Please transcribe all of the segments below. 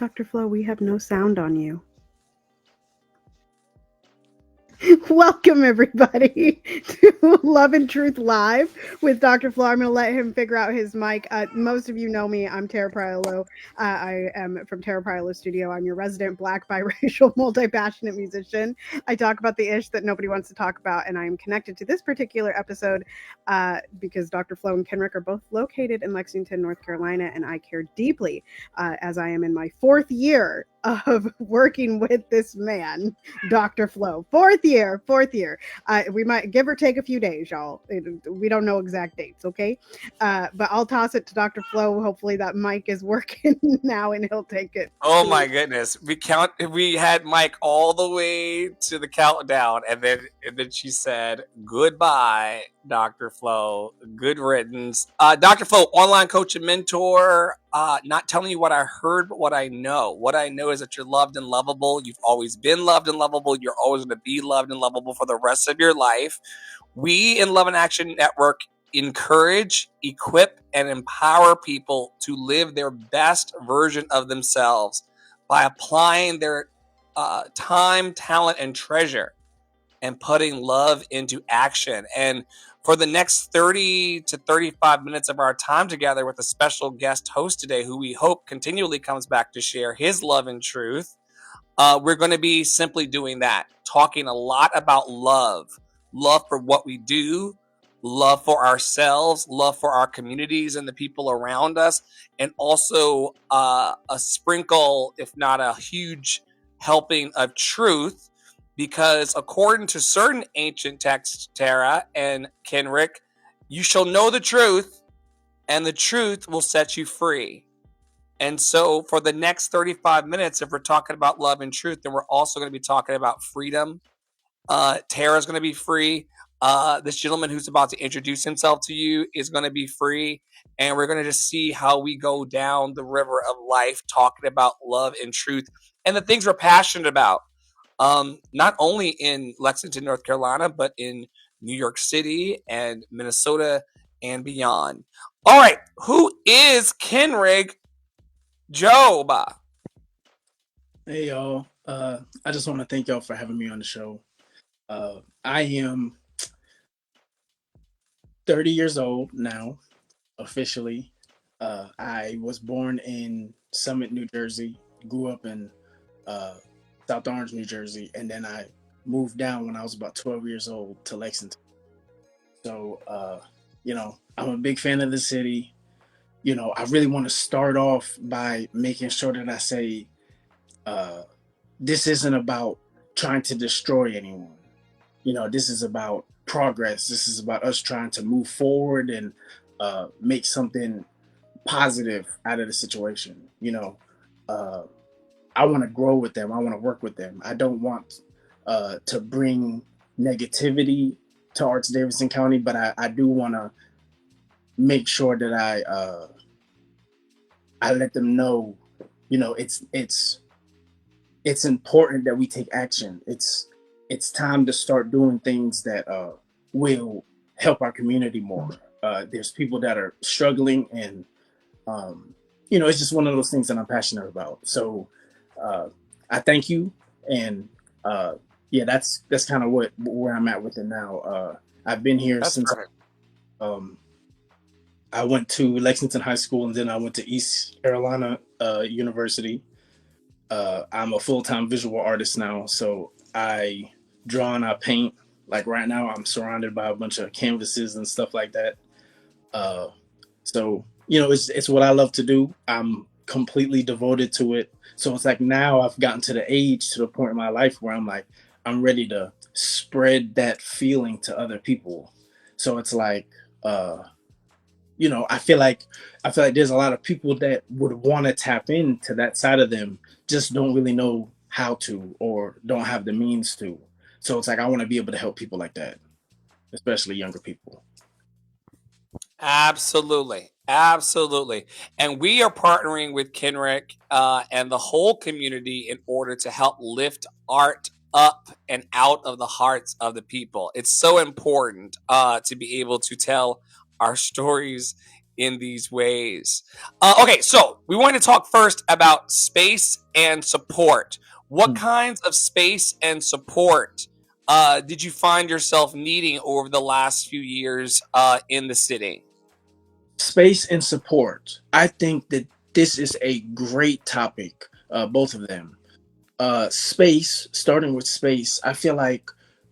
Dr. Flo, we have no sound on you. Welcome, everybody, to Love and Truth Live with Dr. Flo. I'm going to let him figure out his mic. Most of you know me. I'm Tara Priolo. I am from Tara Priolo Studio. I'm your resident Black, biracial, multi passionate musician. I talk about the ish that nobody wants to talk about, and I am connected to this particular episode because Dr. Flo and Kenrick are both located in Lexington, North Carolina, and I care deeply as I am in my fourth year of working with this man, Dr. Flo. Fourth year. We might give or take a few days, y'all. We don't know exact dates, okay? But I'll toss it to Dr. Flo. Hopefully that mic is working now and he'll take it. Oh my goodness. We had Mike all the way to the countdown and then she said, "Goodbye, Dr. Flo. Good riddance." Dr. Flo, online coach and mentor, not telling you what I heard, but what I know. What I know is that you're loved and lovable. You've always been loved and lovable. You're always going to be loved and lovable for the rest of your life. We in Love and Action Network encourage, equip, and empower people to live their best version of themselves by applying their time, talent, and treasure and putting love into action. And for the next 30 to 35 minutes of our time together with a special guest host today, who we hope continually comes back to share his love and truth, we're going to be simply doing that, talking a lot about love for what we do, love for ourselves, love for our communities and the people around us, and also a sprinkle, if not a huge helping of truth, because according to certain ancient texts, Tara and Kenrick, you shall know the truth, and the truth will set you free. And so for the next 35 minutes, if we're talking about love and truth, then we're also going to be talking about freedom. Tara's going to be free. This gentleman who's about to introduce himself to you is going to be free. And we're going to just see how we go down the river of life talking about love and truth and the things we're passionate about. Not only in Lexington, North Carolina, but in New York City and Minnesota and beyond. All right. Who is Kenrick Jobe? Hey y'all. I just want to thank y'all for having me on the show. I am 30 years old now, officially. I was born in Summit, New Jersey, grew up in South Orange, New Jersey, and then I moved down when I was about 12 years old to Lexington. So, I'm a big fan of the city. I really want to start off by making sure that I say, this isn't about trying to destroy anyone. This is about progress. This is about us trying to move forward and make something positive out of the situation. I want to grow with them. I want to work with them. I don't want to bring negativity to Arts Davidson County, but I do want to make sure that I let them know, it's important that we take action. It's time to start doing things that will help our community more. There's people that are struggling, and it's just one of those things that I'm passionate about. So I thank you, and that's kind of where I'm at with it now. I've been here since I went to Lexington High School, and then I went to East Carolina University. I'm a full-time visual artist now, so I draw and I paint. Like right now, I'm surrounded by a bunch of canvases and stuff like that. So it's what I love to do. I'm completely devoted to it. So it's like now I've gotten to the point in my life where I'm ready to spread that feeling to other people. So it's like, I feel like there's a lot of people that would want to tap into that side of them, just don't really know how to or don't have the means to. So it's like I want to be able to help people like that, especially younger people. Absolutely. And we are partnering with Kenrick and the whole community in order to help lift art up and out of the hearts of the people. It's so important to be able to tell our stories in these ways. Okay, so we want to talk first about space and support. What kinds of space and support did you find yourself needing over the last few years in the city? Space and support. I think that this is a great topic, both of them. Space, starting with space, I feel like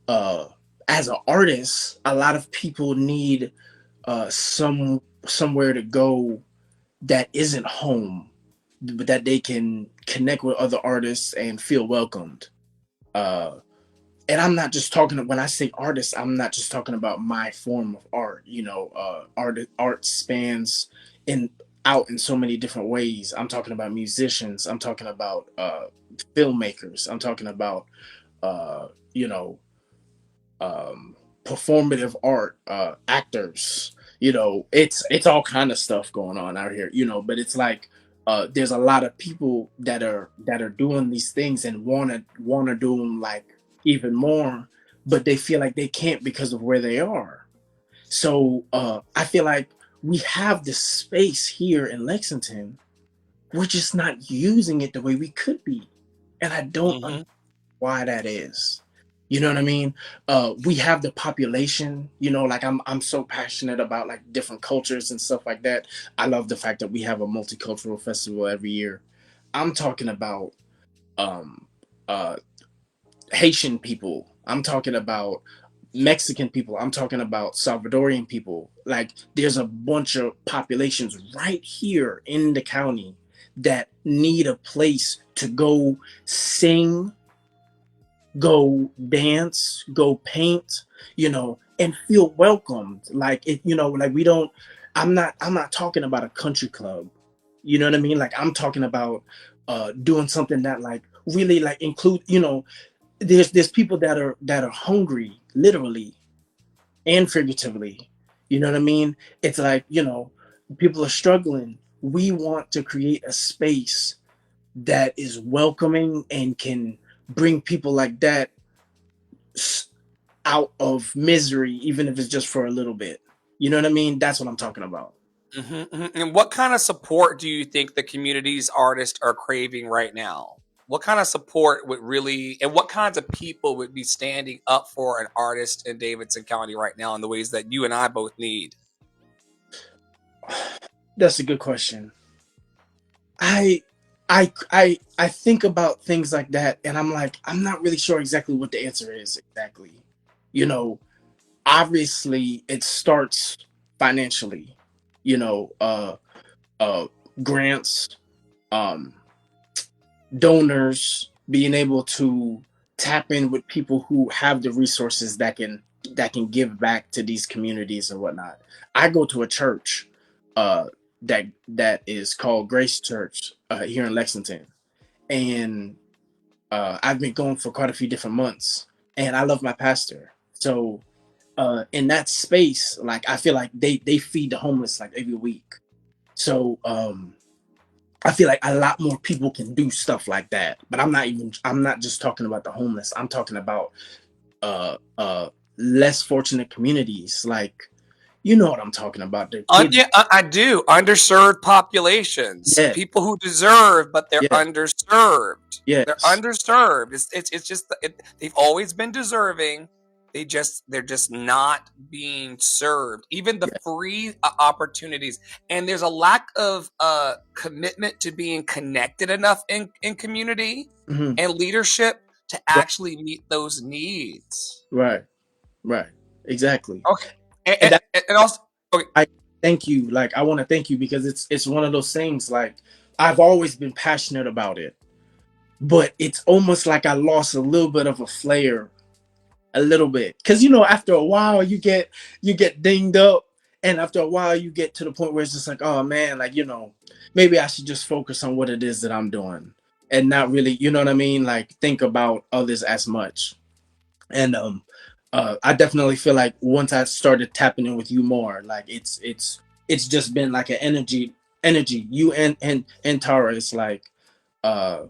uh, as an artist, a lot of people need somewhere to go that isn't home, but that they can connect with other artists and feel welcomed. Uh, and I'm not just talking when I say artist, I'm not just talking about my form of art. Art spans in out in so many different ways. I'm talking about musicians. I'm talking about filmmakers. I'm talking about uh, you know performative art, actors. It's all kind of stuff going on out here. But it's like there's a lot of people that are doing these things and wanna do them like even more, but they feel like they can't because of where they are. So I feel like we have this space here in Lexington. We're just not using it the way we could be, and I don't Mm-hmm. why that is. You know what I mean? We have the population, like I'm so passionate about like different cultures and stuff like that. I love the fact that we have a multicultural festival every year. I'm talking about um uh Haitian people. I'm talking about Mexican people. I'm talking about Salvadorian people. Like there's a bunch of populations right here in the county that need a place to go sing, go dance, go paint, and feel welcomed. Like like we don't I'm not talking about a country club. You know what I mean? Like I'm talking about doing something that like really like include, there's people that are hungry, literally and figuratively. You know what I mean? It's like, people are struggling. We want to create a space that is welcoming and can bring people like that out of misery, even if it's just for a little bit. You know what I mean? That's what I'm talking about. Mm-hmm. And what kind of support do you think the community's artists are craving right now? What kind of support would really, and what kinds of people would be standing up for an artist in Davidson County right now in the ways that you and I both need? That's a good question. I I think about things like that and I'm like, I'm not really sure exactly what the answer is exactly. You know, Obviously it starts financially, you know, uh grants, um donors, being able to tap in with people who have the resources that can give back to these communities and whatnot. I go to a church uh that is called Grace Church here in Lexington, and I've been going for quite a few different months, and I love my pastor. So in that space, like I feel like they feed the homeless like every week. So I feel like a lot more people can do stuff like that. But I'm not just talking about the homeless. I'm talking about uh uh less fortunate communities. Like, you know what I'm talking about. The kids. Yeah, I do. Underserved populations, Yeah, people who deserve, but they're yeah, underserved. They're yes. underserved. It's just they've always been deserving. They're just not being served. Even the Yeah. free opportunities, and there's a lack of commitment to being connected enough in community Hmm. and leadership to Right, actually meet those needs. right, right. Exactly. Okay, And that and also okay. I thank you. Like I want to thank you because it's one of those things like I've always been passionate about it, but it's almost like I lost a little bit of a flair, a little bit, because after a while you get dinged up, and after a while you get to the point where it's just like, oh man, like maybe I should just focus on what it is that I'm doing and not really, you know what I mean, like think about others as much. And I definitely feel like once I started tapping in with you more, like it's just been like an energy you and Tara. It's like uh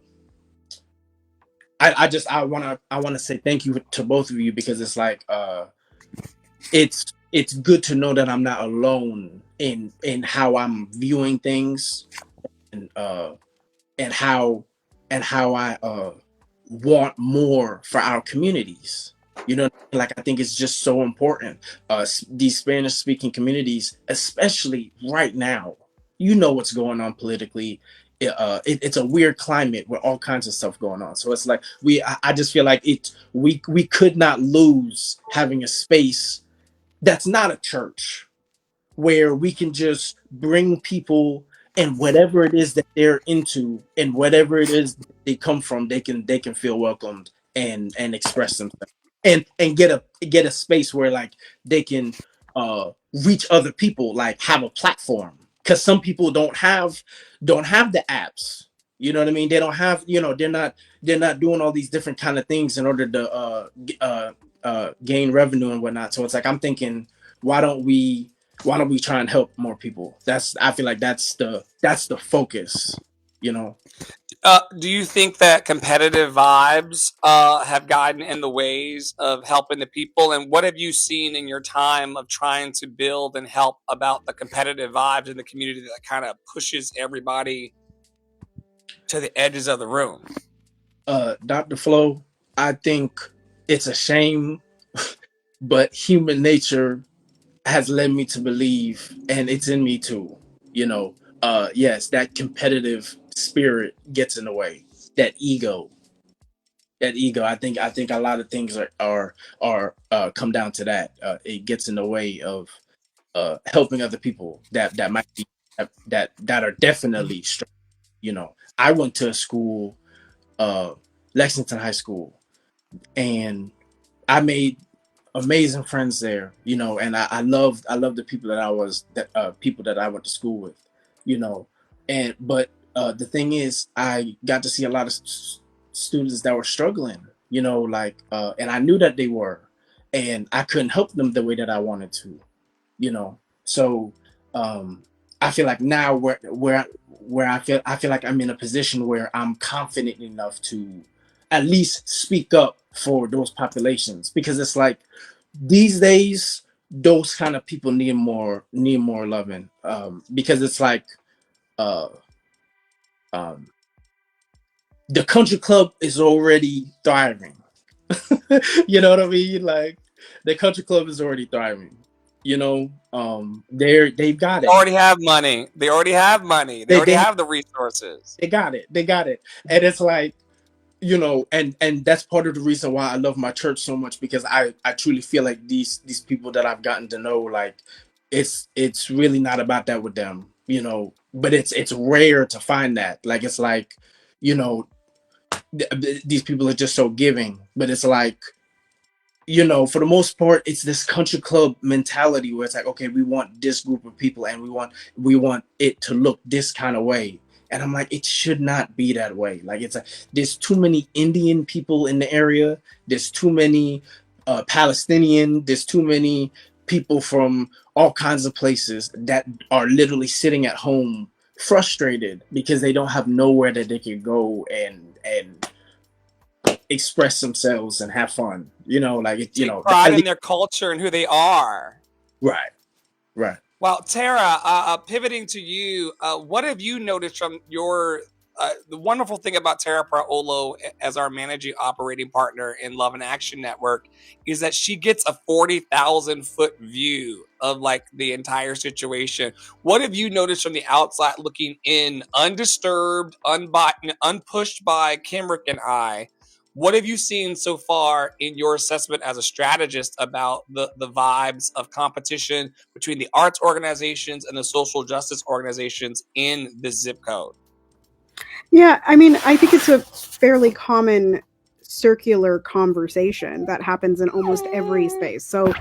I want to say thank you to both of you because it's like it's good to know that I'm not alone in how I'm viewing things, and and how I want more for our communities. You know, like I think it's just so important. These Spanish speaking communities, especially right now, you know what's going on politically. It's a weird climate with all kinds of stuff going on. So it's like I just feel like we could not lose having a space that's not a church, where we can just bring people and whatever it is that they're into and whatever it is that they come from, they can feel welcomed and express themselves, and get a space where like they can reach other people, like have a platform, because some people don't have the apps. You know what I mean? They don't have, they're not doing all these different kind of things in order to gain revenue and whatnot. So it's like, I'm thinking, why don't we try and help more people? I feel like that's the focus, you know. Do you think that competitive vibes have gotten in the ways of helping the people? And what have you seen in your time of trying to build and help about the competitive vibes in the community that kind of pushes everybody to the edges of the room? Dr. Flo, I think it's a shame, but human nature has led me to believe, and it's in me too, you know. Yes, that competitive spirit gets in the way. That ego, I think a lot of things are come down to that. It gets in the way of helping other people that might be that are definitely strong. You know, I went to a school, uh, Lexington High School, and I made amazing friends there. You know, and I loved the people that I went to school with. You know, and but the thing is, I got to see a lot of students that were struggling. You know, like and I knew that they were, and I couldn't help them the way that I wanted to. You know, so um I feel like now where I feel like I'm in a position where I'm confident enough to at least speak up for those populations, because it's like these days those kind of people need more loving, because it's like uh um the country club is already thriving. You know what I mean? Like the country club is already thriving. You know, they've got They it. already have money. They already have money. They They already they have the resources. they got it. They got it. And it's like, and that's part of the reason why I love my church so much, because I truly feel like these people that I've gotten to know, like it's really not about that with them, but it's rare to find that. Like it's like, you know, these people are just so giving, but it's like, for the most part, it's this country club mentality where it's like, okay, we want this group of people, and we want it to look this kind of way. And I'm like, it should not be that way. Like there's too many Indian people in the area. There's too many Palestinian. There's too many people from all kinds of places that are literally sitting at home frustrated because they don't have nowhere that they can go and express themselves and have fun. Like Take pride at in least, their culture and who they are. right, right. Well, Tara, pivoting to you, what have you noticed from your the wonderful thing about Tara Praolo as our managing operating partner in Love and Action Network is that she gets a 40,000-foot view of like the entire situation. What have you noticed from the outside looking in, undisturbed, unpushed by Kenrick and I? What have you seen so far in your assessment as a strategist about the vibes of competition between the arts organizations and the social justice organizations in this zip code? Yeah, I mean, I think it's a fairly common circular conversation that happens in almost every space. So,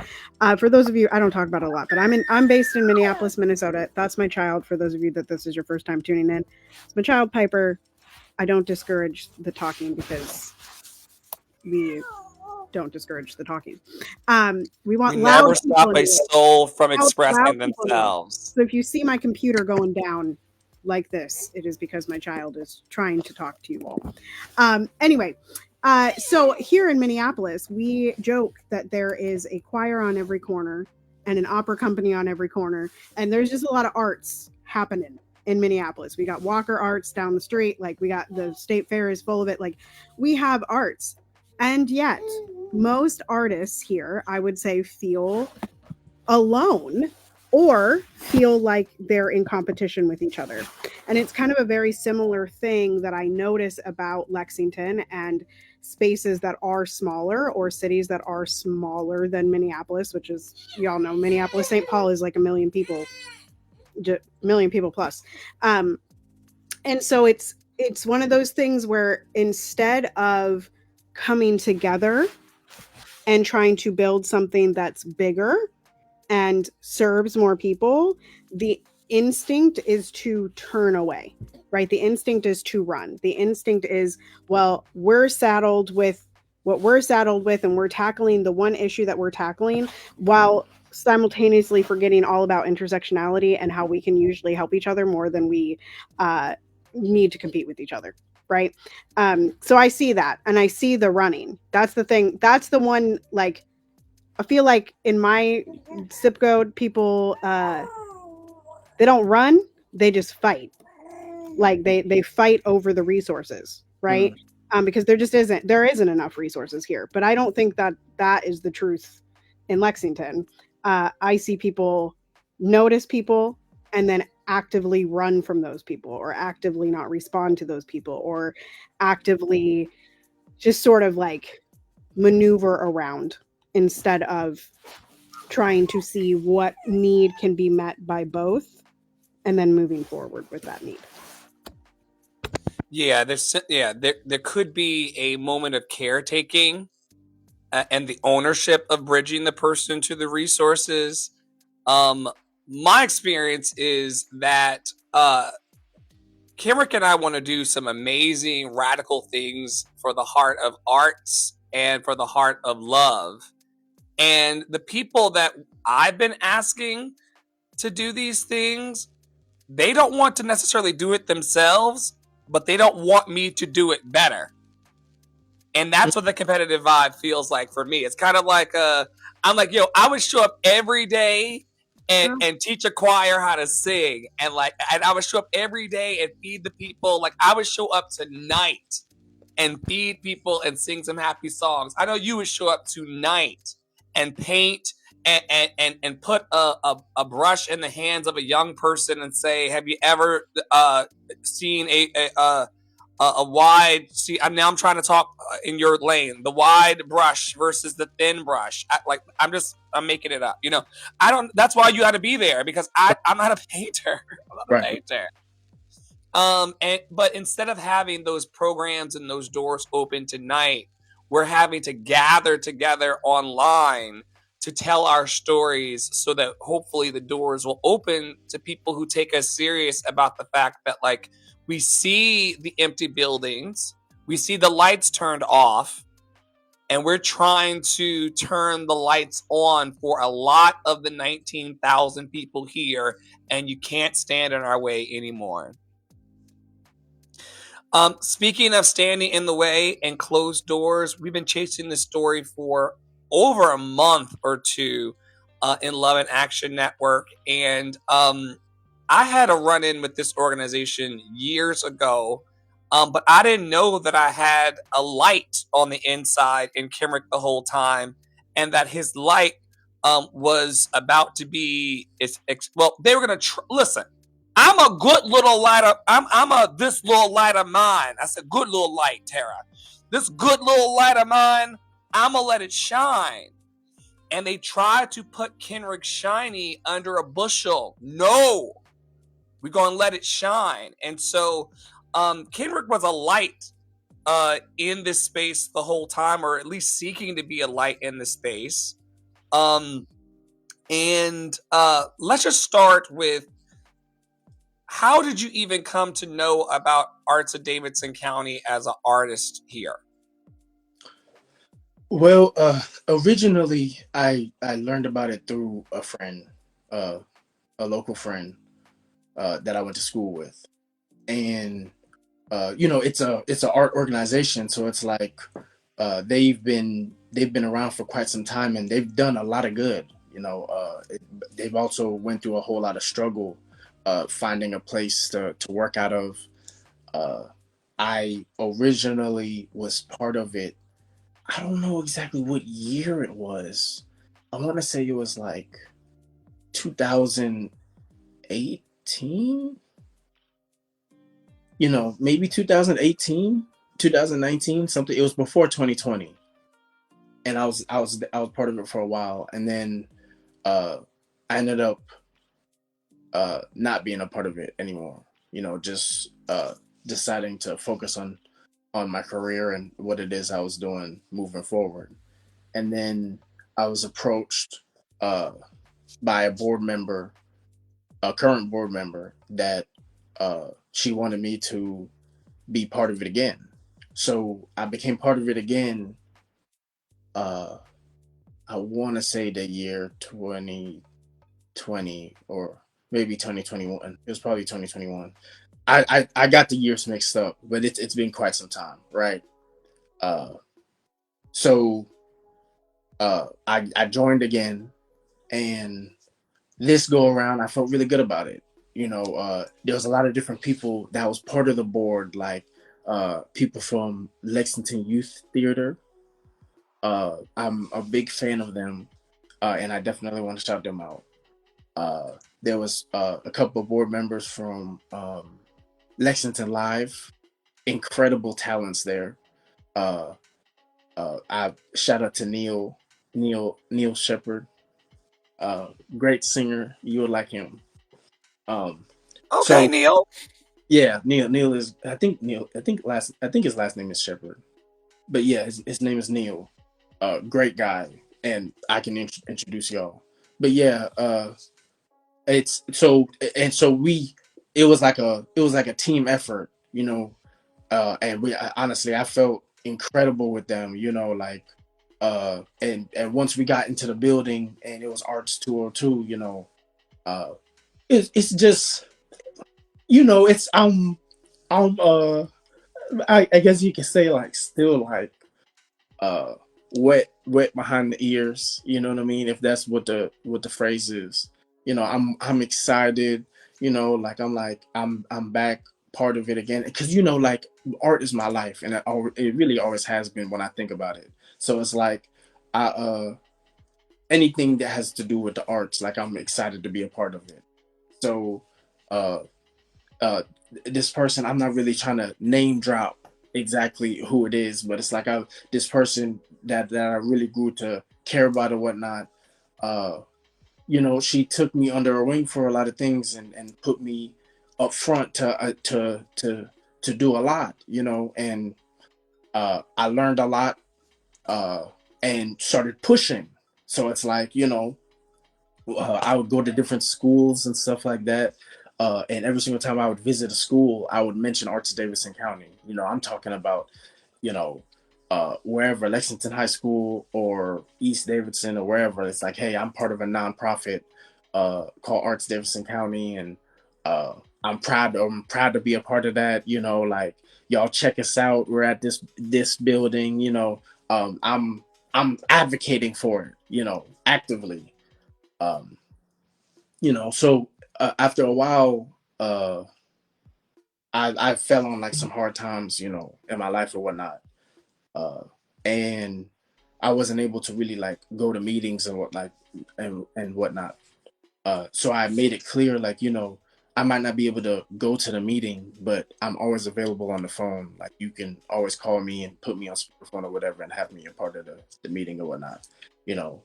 for those of you, I don't talk about it a lot, but I'm based in Minneapolis, Minnesota. That's my child. For those of you that this is your first time tuning in, it's my child Piper. I don't discourage the talking because we don't discourage the talking. We want We loud never people stop in a here. soul from Loud expressing people in here. themselves. So if you see my computer going down like this, it is because my child is trying to talk to you all. Anyway, so here in Minneapolis, we joke that there is a choir on every corner and an opera company on every corner. And there's just a lot of arts happening in Minneapolis. We got Walker Arts down the street. Like, we got the State Fair is full of it. Like, we have arts. And yet, most artists here, I would say, feel alone or feel like they're in competition with each other. And it's kind of a very similar thing that I notice about Lexington and spaces that are smaller, or cities that are smaller than Minneapolis, which is, y'all know, Minneapolis, St. Paul is like a million people, million people plus. And so it's one of those things where instead of coming together and trying to build something that's bigger and serves more people, the instinct is to turn away, right? The instinct is to run. The instinct is, well, we're saddled with what we're saddled with, and we're tackling the one issue that we're tackling, while simultaneously forgetting all about intersectionality and how we can usually help each other more than we need to compete with each other, right? So I see that, and I see the running. That's the thing. That's the one, like, I feel like in my zip code, people, they don't run, they just fight. Like, they fight over the resources, right? Because there isn't enough resources here. But I don't think that is the truth in Lexington. I see people notice people and then actively run from those people, or actively not respond to those people, or actively just sort of like maneuver around, instead of trying to see what need can be met by both and then moving forward with that need. Yeah, there could be a moment of caretaking and the ownership of bridging the person to the resources. My experience is that Kenrick and I want to do some amazing radical things for the heart of arts and for the heart of love. And the people that I've been asking to do these things, they don't want to necessarily do it themselves, but they don't want me to do it better. And that's what the competitive vibe feels like for me. It's kind of like, I'm like, yo, I would show up every day and teach a choir how to sing. And I would show up every day and feed the people. Like, I would show up tonight and feed people and sing some happy songs. I know you would show up tonight and paint and put a brush in the hands of a young person and say, have you ever seen a wide, now I'm trying to talk in your lane, the wide brush versus the thin brush. I'm making it up. That's why you got to be there, because I'm not a painter. I'm not a painter. But instead of having those programs and those doors open tonight, we're having to gather together online to tell our stories, so that hopefully the doors will open to people who take us serious about the fact that, like, we see the empty buildings, we see the lights turned off, and we're trying to turn the lights on for a lot of the 19,000 people here, and you can't stand in our way anymore. Speaking of standing in the way and closed doors, we've been chasing this story for over a month or two in Love and Action Network. And I had a run-in with this organization years ago, but I didn't know that I had a light on the inside in Kenrick the whole time, and that his light was about to be, they were going to, listen, I'm a good little light of, this little light of mine. I said, good little light, Tara. This good little light of mine, I'm going to let it shine. And they tried to put Kenrick shiny under a bushel. No, we're going to let it shine. And so Kenrick was a light in this space the whole time, or at least seeking to be a light in the space. And let's just start with, how did you even come to know about Arts of Davidson County as an artist here? Well, originally I learned about it through a friend, a local friend that I went to school with, and it's an art organization, so it's like they've been around for quite some time, and they've done a lot of good. They've also went through a whole lot of struggle finding a place to work out of. I originally was part of it. I don't know exactly what year it was. I want to say it was like 2018. Maybe 2018, 2019, something. It was before 2020, and I was part of it for a while, and then I ended up not being a part of it anymore. Just deciding to focus on my career and what it is I was doing moving forward. And then I was approached by a current board member, that she wanted me to be part of it again. So I became part of it again. Uh, I want to say the year 2020, or maybe 2021. It was probably 2021. I got the years mixed up, but it's been quite some time, right? Uh, so I joined again, and this go around I felt really good about it. There was a lot of different people that was part of the board, like people from Lexington Youth Theater. I'm a big fan of them, and I definitely want to shout them out. There was a couple of board members from Lexington Live, incredible talents there. Uh, I shout out to Neil Shepherd, great singer. You would like him. Um, Okay, so Neil. yeah, Neil is. I think his last name is Shepherd, but yeah, his name is Neil. Great guy, and I can introduce y'all. But yeah, it's so and so we. It was like a team effort, and honestly, I felt incredible with them. Like and once we got into the building and it was Arts 202, uh, it's just it's I'm I guess you can say, like, still, like, uh wet behind the ears, you know what I mean, if that's what the phrase is. I'm excited, like I'm back part of it again, because like, art is my life, and it really always has been when I think about it. So it's like, I anything that has to do with the arts, like, I'm excited to be a part of it. So uh uh this person, I'm not really trying to name drop exactly who it is, but it's like, this person that I really grew to care about and whatnot. uh she took me under her wing for a lot of things, and put me up front to do a lot, and I learned a lot, uh and started pushing. So it's like, I would go to different schools and stuff like that. And every single time I would visit a school, I would mention Arts Davidson County. I'm talking about, you know, wherever, Lexington High School or East Davidson or wherever. It's like, hey, I'm part of a nonprofit called Arts Davidson County, and I'm proud to be a part of that. Like, y'all check us out. We're at this building. I'm advocating for it. Actively. Um, so after a while, I fell on, like, some hard times, in my life or whatnot, uh, and I wasn't able to really, like, go to meetings and whatnot. So I made it clear, like, I might not be able to go to the meeting, but I'm always available on the phone. Like, you can always call me and put me on speakerphone or whatever, and have me a part of the meeting or whatnot. You know,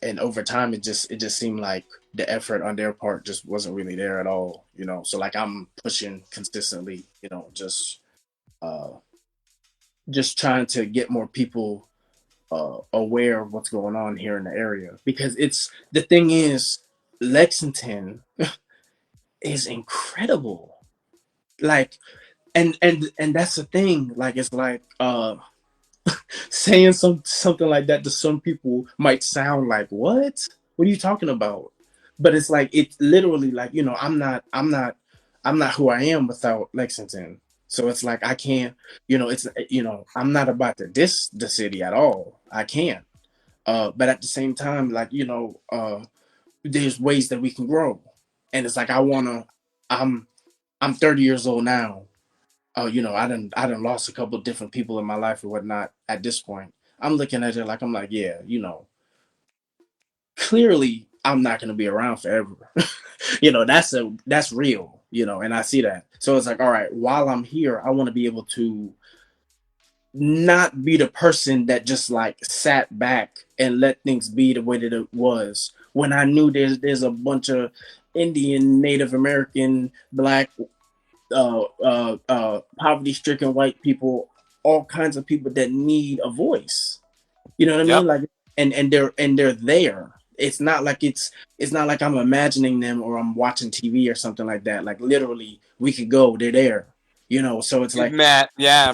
and over time, it just seemed like the effort on their part just wasn't really there at all. So, like, I'm pushing consistently, uh just trying to get more people aware of what's going on here in the area, because the thing is, Lexington is incredible. Like, and that's the thing. Like, it's like, saying something like that to some people might sound like, what are you talking about? But it's like, it's literally like, I'm not who I am without Lexington. So it's like, I can't, I'm not about to diss the city at all. I can't. But at the same time, like, there's ways that we can grow. And it's like I'm I'm 30 years old now. I done lost a couple of different people in my life or whatnot at this point. I'm looking at it like I'm like, yeah, clearly I'm not gonna be around forever. That's real, and I see that. So it's like, all right, while I'm here, I want to be able to not be the person that just like sat back and let things be the way that it was when I knew there's a bunch of Indian, Native American, Black, poverty stricken white people, all kinds of people that need a voice. You know what I Yep. mean? Like, and they're there. It's not like I'm imagining them or I'm watching TV or something like that. Like literally, we could go. They're there. So it's like,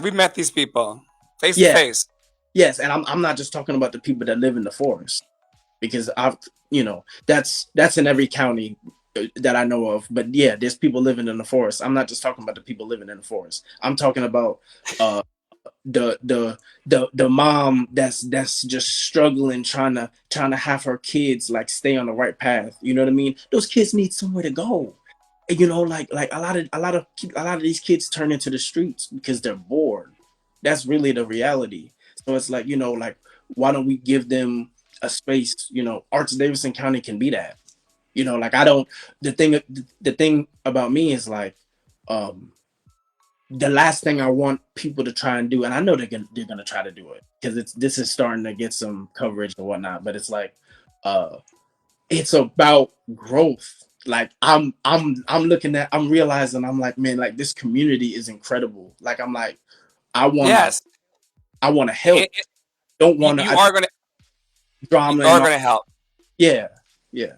We've met these people face to yeah, face. yes, and I'm not just talking about the people that live in the forest because that's in every county that I know of. But yeah, there's people living in the forest. I'm not just talking about the people living in the forest. I'm talking about uh the mom that's just struggling trying to have her kids like stay on the right path. You know what I mean? Those kids need somewhere to go. Like a lot of these kids turn into the streets because they're bored. That's really the reality. So it's like, like, why don't we give them a space? Arts Davidson County can be that. Like, I don't the thing about me is like, um the last thing I want people to try and do, and I know they're gonna try to do it because this is starting to get some coverage and whatnot, but it's like, uh it's about growth. Like, I'm looking at, I'm realizing, I'm like, man, like, this community is incredible. Like, I'm like, I wanna Yes, I wanna it, help. it, Don't you, wanna you I are gonna you drama are and all. gonna help. Yeah, yeah.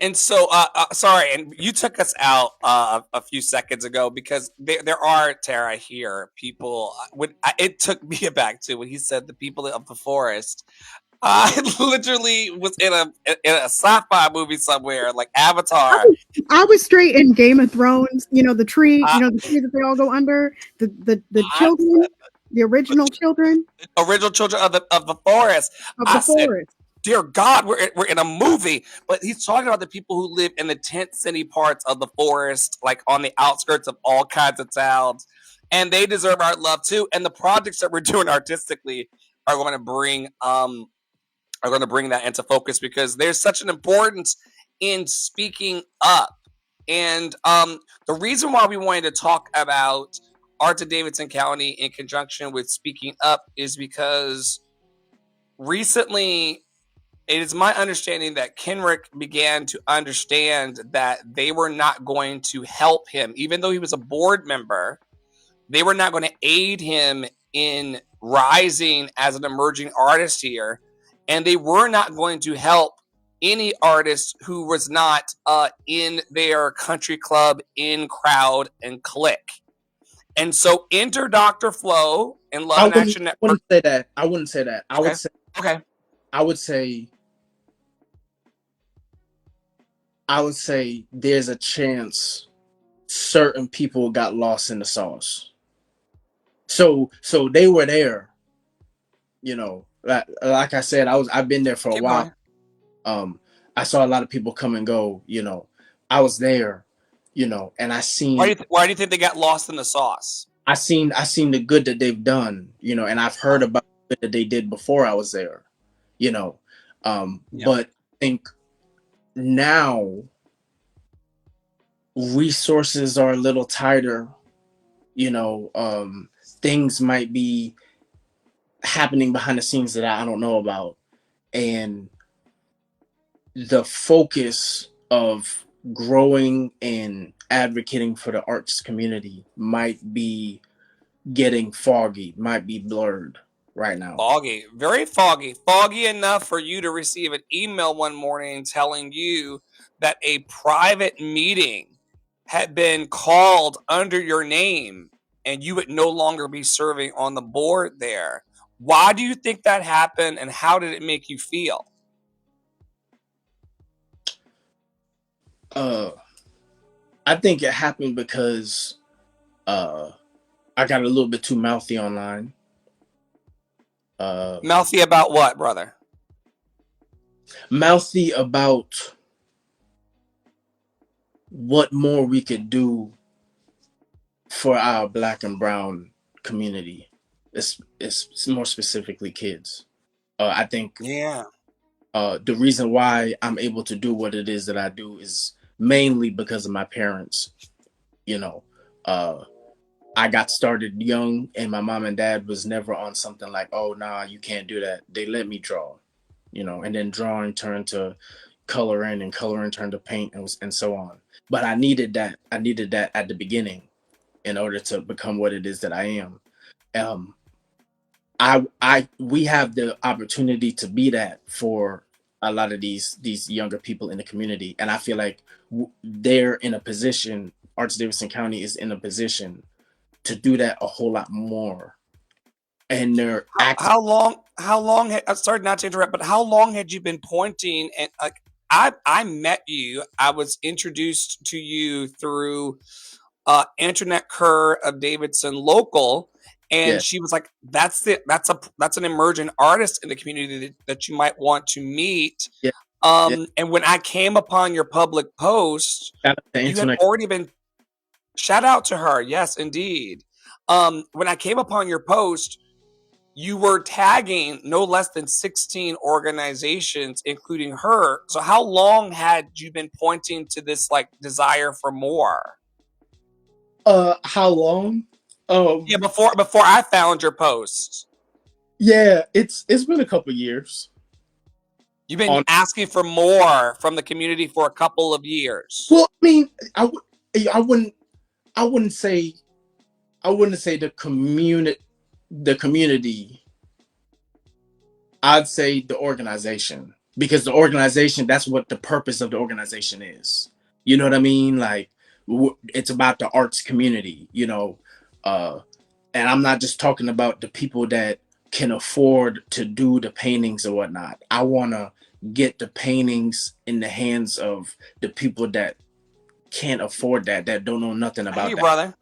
And so, sorry, and you took us out a few seconds ago because there are, Tara, here people. It took me aback too when he said the people of the forest. I literally was in a sci-fi movie somewhere like I Avatar. was, I was straight in Game of Thrones. The tree. I, The tree that they all go under. The I children, the original children original children of the forest. of the I said, forest. dear God, we're in a movie. But he's talking about the people who live in the tent city parts of the forest, like on the outskirts of all kinds of towns. And they deserve our love too. And the projects that we're doing artistically are going to bring that into focus because there's such an importance in speaking up. And the reason why we wanted to talk about Arts of Davidson County in conjunction with speaking up is because recently it is my understanding that Kenrick began to understand that they were not going to help him, even though he was a board member. They were not going to aid him in rising as an emerging artist here, and they were not going to help any artist who was not in their country club, in crowd, and clique. And so enter Dr. Flo and Love I and wouldn't Action I Network. wouldn't say that. I wouldn't say that. I would Okay. say Okay. I would say I would say there's a chance certain people got lost in the sauce. So they were there, like I said, I've been there for a Keep while. going. um I saw a lot of people come and go. I was there, and I seen Why do you think they got lost in the sauce? I seen the good that they've done, and I've heard about the good that they did before I was there. you know Yeah. but I think now resources are a little tighter. Things might be happening behind the scenes that I don't know about, and the focus of growing and advocating for the arts community might be getting foggy, might be blurred right now. Foggy, very foggy. Foggy enough for you to receive an email one morning telling you that a private meeting had been called under your name and you would no longer be serving on the board there. Why do you think that happened and how did it make you feel? uh I think it happened because uh I got a little bit too mouthy online. uh Mouthy about what, brother? mouthy about what more we could do for our black and brown community. It's more specifically kids. I think Yeah. the reason why I'm able to do what it is that I do is mainly because of my parents. You know, uh, I got started young, and my mom and dad was never on something like, "Oh, nah, you can't do that." They let me draw, and then drawing turned to coloring, and coloring turned to paint, and so on. But I needed that. I needed that at the beginning in order to become what it is that I am. Um, we have the opportunity to be that for a lot of these younger people in the community, and I feel like they're in a position. Arts Davidson County is in a position to do that a whole lot more, and they're acting. How long had, sorry not to interrupt, but how long had you been pointing? And like, I met you, I was introduced to you through Internet Kerr of Davidson Local, and Yeah, she was like, that's an emerging artist in the community that you might want to meet. yeah, yeah. And when I came upon your public post, Shout out to you had Internet. already been, shout out to her, yes indeed. When I came upon your post, you were tagging no less than 16 organizations, including her. So how long had you been pointing to this like desire for more? How long? Yeah, Um, before I found your post. yeah, it's been a couple years. You've been On asking for more from the community for a couple of years. Well, I mean, I wouldn't, I wouldn't say, I wouldn't say the community. I'd say the organization, because the organization, that's what the purpose of the organization is. You know what I mean? Like, it's about the arts community. Uh, and I'm not just talking about the people that can afford to do the paintings or whatnot. I want to get the paintings in the hands of the people that can't afford that don't know nothing I hear about you, that. brother.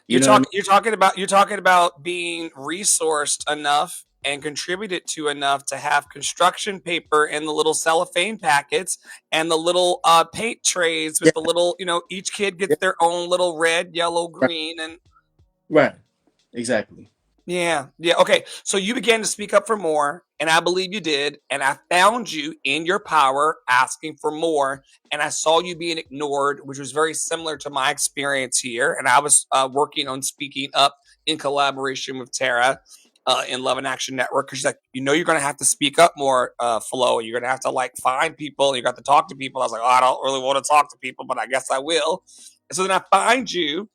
You know what I mean? You're talking about being resourced enough and contributed to enough to have construction paper in the little cellophane packets and the little paint trays Yeah, with the little, each kid yeah, gets their own little red, yellow, right, green, and right, exactly. yeah, yeah. Okay. So you began to speak up for more, and I believe you did. And I found you in your power asking for more, and I saw you being ignored, which was very similar to my experience here. And I was working on speaking up in collaboration with Tara in Love and Action Network because she's like, you're going to have to speak up more, Flo. You're going to have to like find people. You got to talk to people. I was like, oh, I don't really want to talk to people, but I guess I will. And so then I find you.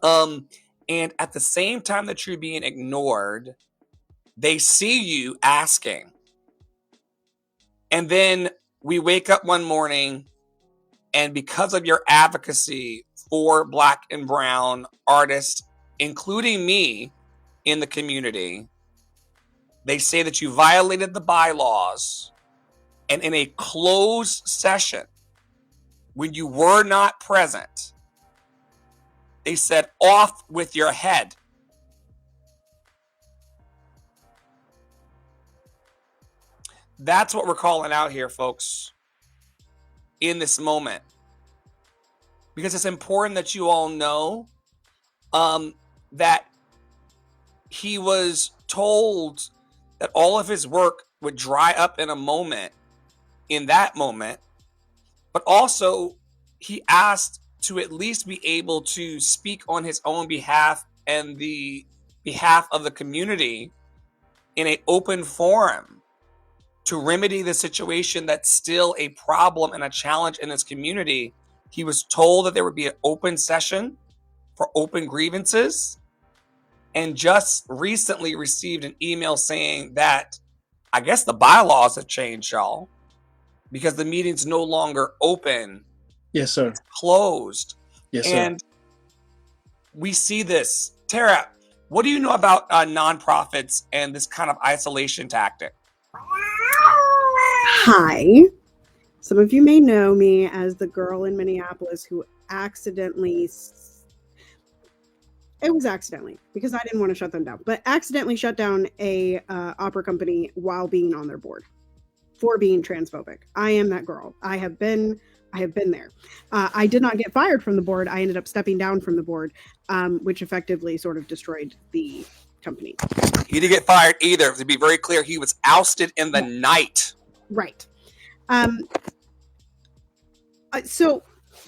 Um, and at the same time that you're being ignored, they see you asking. And then we wake up one morning, and because of your advocacy for Black and Brown artists, including me in the community, they say that you violated the bylaws. And in a closed session, when you were not present, they said, off with your head. That's what we're calling out here, folks, in this moment. Because it's important that you all know that he was told that all of his work would dry up in a moment, in that moment, but also he asked to at least be able to speak on his own behalf and the behalf of the community in an open forum to remedy the situation that's still a problem and a challenge in this community. He was told that there would be an open session for open grievances, and just recently received an email saying that I guess the bylaws have changed, y'all, because the meeting's no longer open, Yes, sir. it's closed. Yes, sir. And we see this. Tara, what do you know about nonprofits and this kind of isolation tactic? Hi. Some of you may know me as the girl in Minneapolis who accidentally, it was accidentally because I didn't want to shut them down, but accidentally shut down a opera company while being on their board. for being transphobic. I am that girl. I have been there. I did not get fired from the board. I ended up stepping down from the board, which effectively sort of destroyed the company. He didn't get fired either. To be very clear, he was ousted in the night. Right. So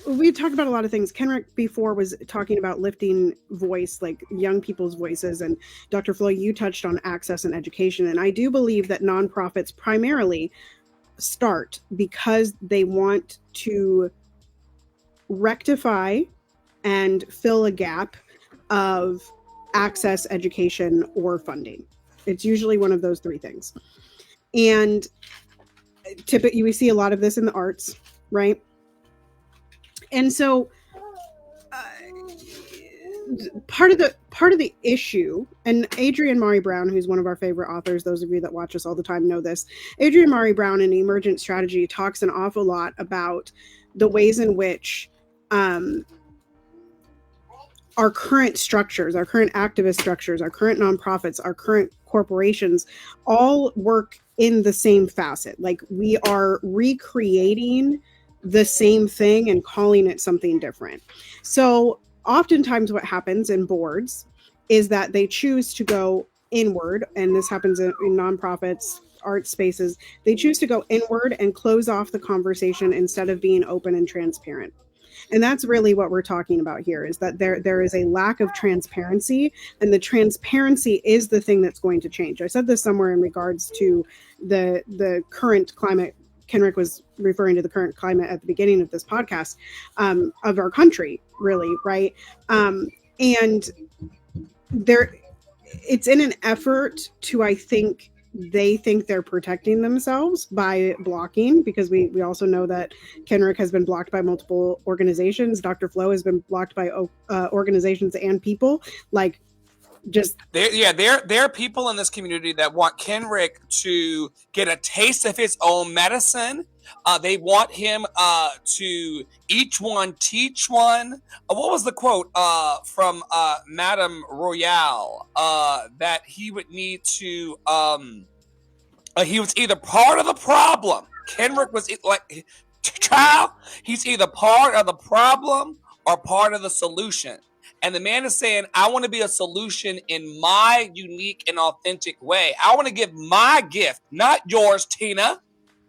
we've talked about a lot of things. Kenrick before was talking about lifting voice, like young people's voices. And Dr. Flo, you touched on access and education. And I do believe that nonprofits primarily start because they want to rectify and fill a gap of access, education, or funding. It's usually one of those three things. And typically we see a lot of this in the arts, right? And so part of the issue, and Adrienne Maree Brown, who's one of our favorite authors, those of you that watch us all the time know this, Adrienne Maree Brown in Emergent Strategy talks an awful lot about the ways in which our current structures, our current activist structures, our current nonprofits, our current corporations all work in the same facet. Like we are recreating the same thing and calling it something different. So oftentimes what happens in boards is that they choose to go inward, and this happens in nonprofits, art spaces. They choose to go inward and close off the conversation instead of being open and transparent. And that's really what we're talking about here, is that there is a lack of transparency, and the transparency is the thing that's going to change. I said this somewhere in regards to the current climate. Kenrick was referring to the current climate at the beginning of this podcast, of our country, really, right? And there, it's in an effort to, I think, they think they're protecting themselves by blocking, because we also know that Kenrick has been blocked by multiple organizations. Dr. Flo has been blocked by organizations and people. Like, just there are people in this community that want Kenrick to get a taste of his own medicine. They want him to each one teach one. What was the quote from Madame Royale, that he would need to he was either part of the problem. Kenrick was like, child, he's either part of the problem or part of the solution. And the man is saying, I want to be a solution in my unique and authentic way. I want to give my gift, not yours, Tina.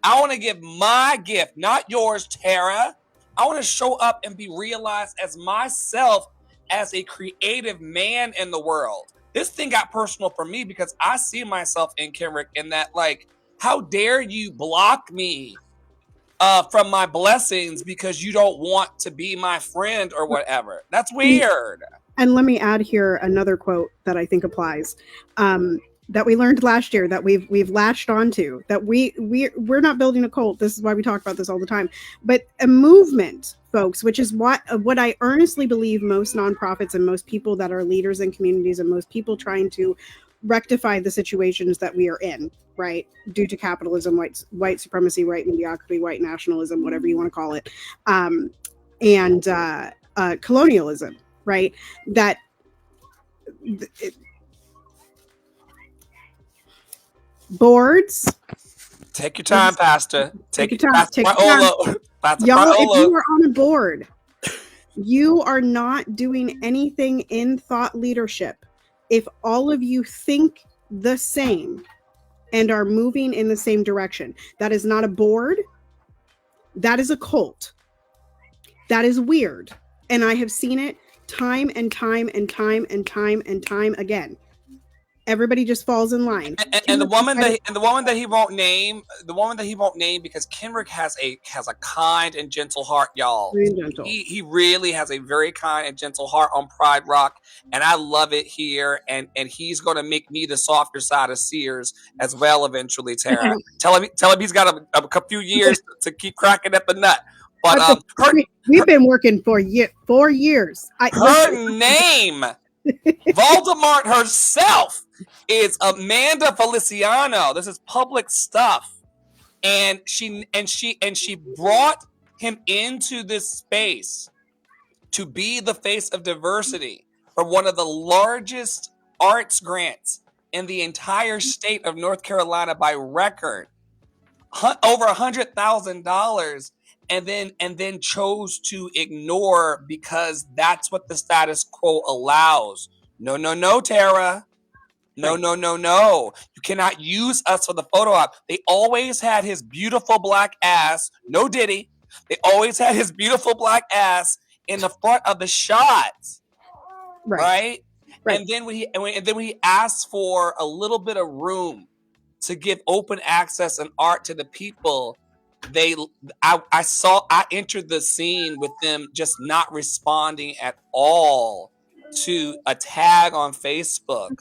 I want to give my gift, not yours, Tara. I want to show up and be realized as myself, as a creative man in the world. This thing got personal for me because I see myself in Kenrick in that, like, how dare you block me from my blessings because you don't want to be my friend or whatever. That's weird. And let me add here another quote that I think applies, that we learned last year, that we've latched onto, that we're not building a cult. This is why we talk about this all the time, but a movement, folks, which is what I earnestly believe most nonprofits and most people that are leaders in communities and most people trying to rectify the situations that we are in, right, due to capitalism, white supremacy, white mediocrity, white nationalism, whatever you want to call it, and colonialism, right, that boards. Take your time, Pastor. Take your time. Take your time. Y'all, if you are on a board, you are not doing anything in thought leadership if all of you think the same and are moving in the same direction. That is not a board. That is a cult. That is weird. And I have seen it time and time and time and time and time again. Everybody just falls in line. And the woman that he won't name, because Kenrick has a kind and gentle heart, y'all. Very gentle. He really has a very kind and gentle heart on Pride Rock, and I love it here. And he's gonna make me the softer side of Sears as well eventually, Tara. Tell him he's got a few years to keep cracking at the nut. But we've been working for 4 years. Her name, Voldemort herself, is Amanda Feliciano. This is public stuff, and she brought him into this space to be the face of diversity for one of the largest arts grants in the entire state of North Carolina by record. over $100,000, and then chose to ignore because that's what the status quo allows. No, Tara. No, Right. no. You cannot use us for the photo op. They always had his beautiful black ass. No Diddy. They always had his beautiful black ass in the front of the shots, right? Right. And then when he asked for a little bit of room to give open access and art to the people, I entered the scene with them just not responding at all to a tag on Facebook.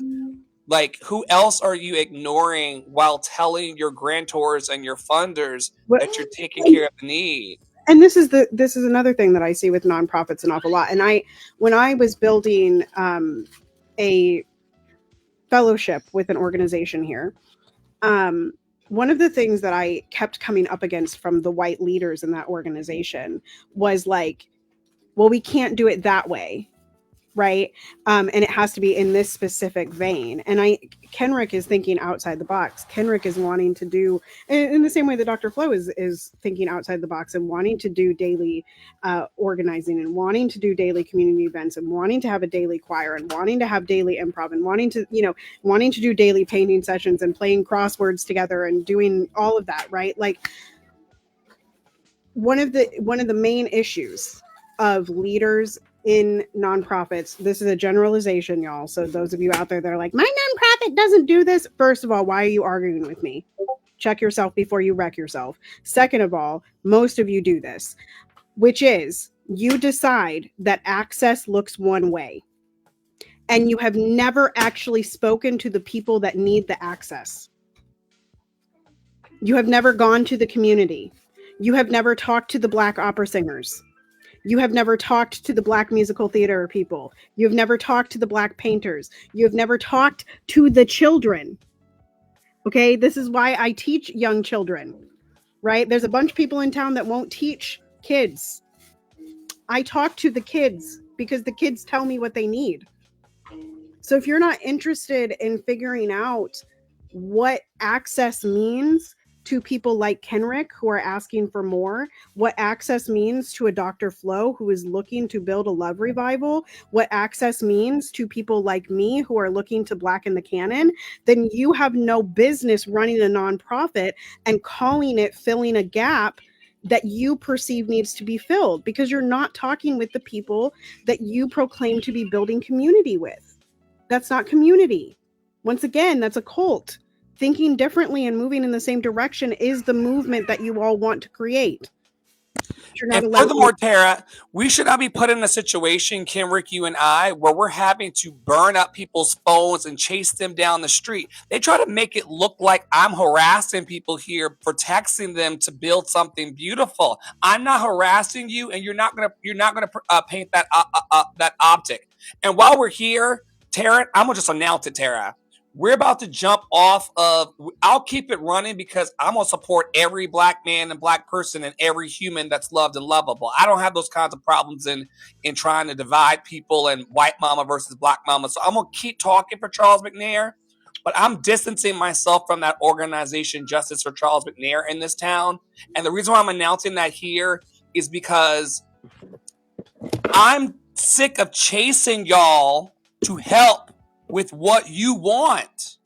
Like, who else are you ignoring while telling your grantors and your funders What, that you're taking care of the need? and this is another thing that I see with nonprofits an awful lot. And when I was building a fellowship with an organization here, one of the things that I kept coming up against from the white leaders in that organization was like, well, we can't do it that way. Right. And it has to be in this specific vein. And Kenrick is thinking outside the box. Kenrick is wanting to do in the same way that Dr. Flo is thinking outside the box and wanting to do daily organizing and wanting to do daily community events and wanting to have a daily choir and wanting to have daily improv and wanting to do daily painting sessions and playing crosswords together and doing all of that. Right. Like one of the main issues of leaders in nonprofits, this is a generalization, y'all. So those of you out there that are like, my nonprofit doesn't do this. First of all, why are you arguing with me? Check yourself before you wreck yourself. Second of all, most of you do this, which is you decide that access looks one way and you have never actually spoken to the people that need the access. You have never gone to the community. You have never talked to the Black opera singers. You have never talked to the Black musical theater people. You have never talked to the Black painters. You have never talked to the children. Okay, this is why I teach young children, right? There's a bunch of people in town that won't teach kids. I talk to the kids because the kids tell me what they need. So if you're not interested in figuring out what access means to people like Kenrick who are asking for more, what access means to a Dr. Flo who is looking to build a love revival, what access means to people like me who are looking to blacken the canon, then you have no business running a nonprofit and calling it filling a gap that you perceive needs to be filled, because you're not talking with the people that you proclaim to be building community with. That's not community. Once again, that's a cult. Thinking differently and moving in the same direction is the movement that you all want to create. And furthermore, Tara, we should not be put in a situation, Kenrick, you and I, where we're having to burn up people's phones and chase them down the street. They try to make it look like I'm harassing people here for texting them to build something beautiful. I'm not harassing you, and you're not gonna paint that that optic. And while we're here, Tara, I'm gonna just announce it, Tara. We're about to jump off of, I'll keep it running because I'm going to support every Black man and Black person and every human that's loved and lovable. I don't have those kinds of problems in trying to divide people and white mama versus Black mama. So I'm going to keep talking for Charles McNair, but I'm distancing myself from that organization, Justice for Charles McNair, in this town. And the reason why I'm announcing that here is because I'm sick of chasing y'all to help with what you want.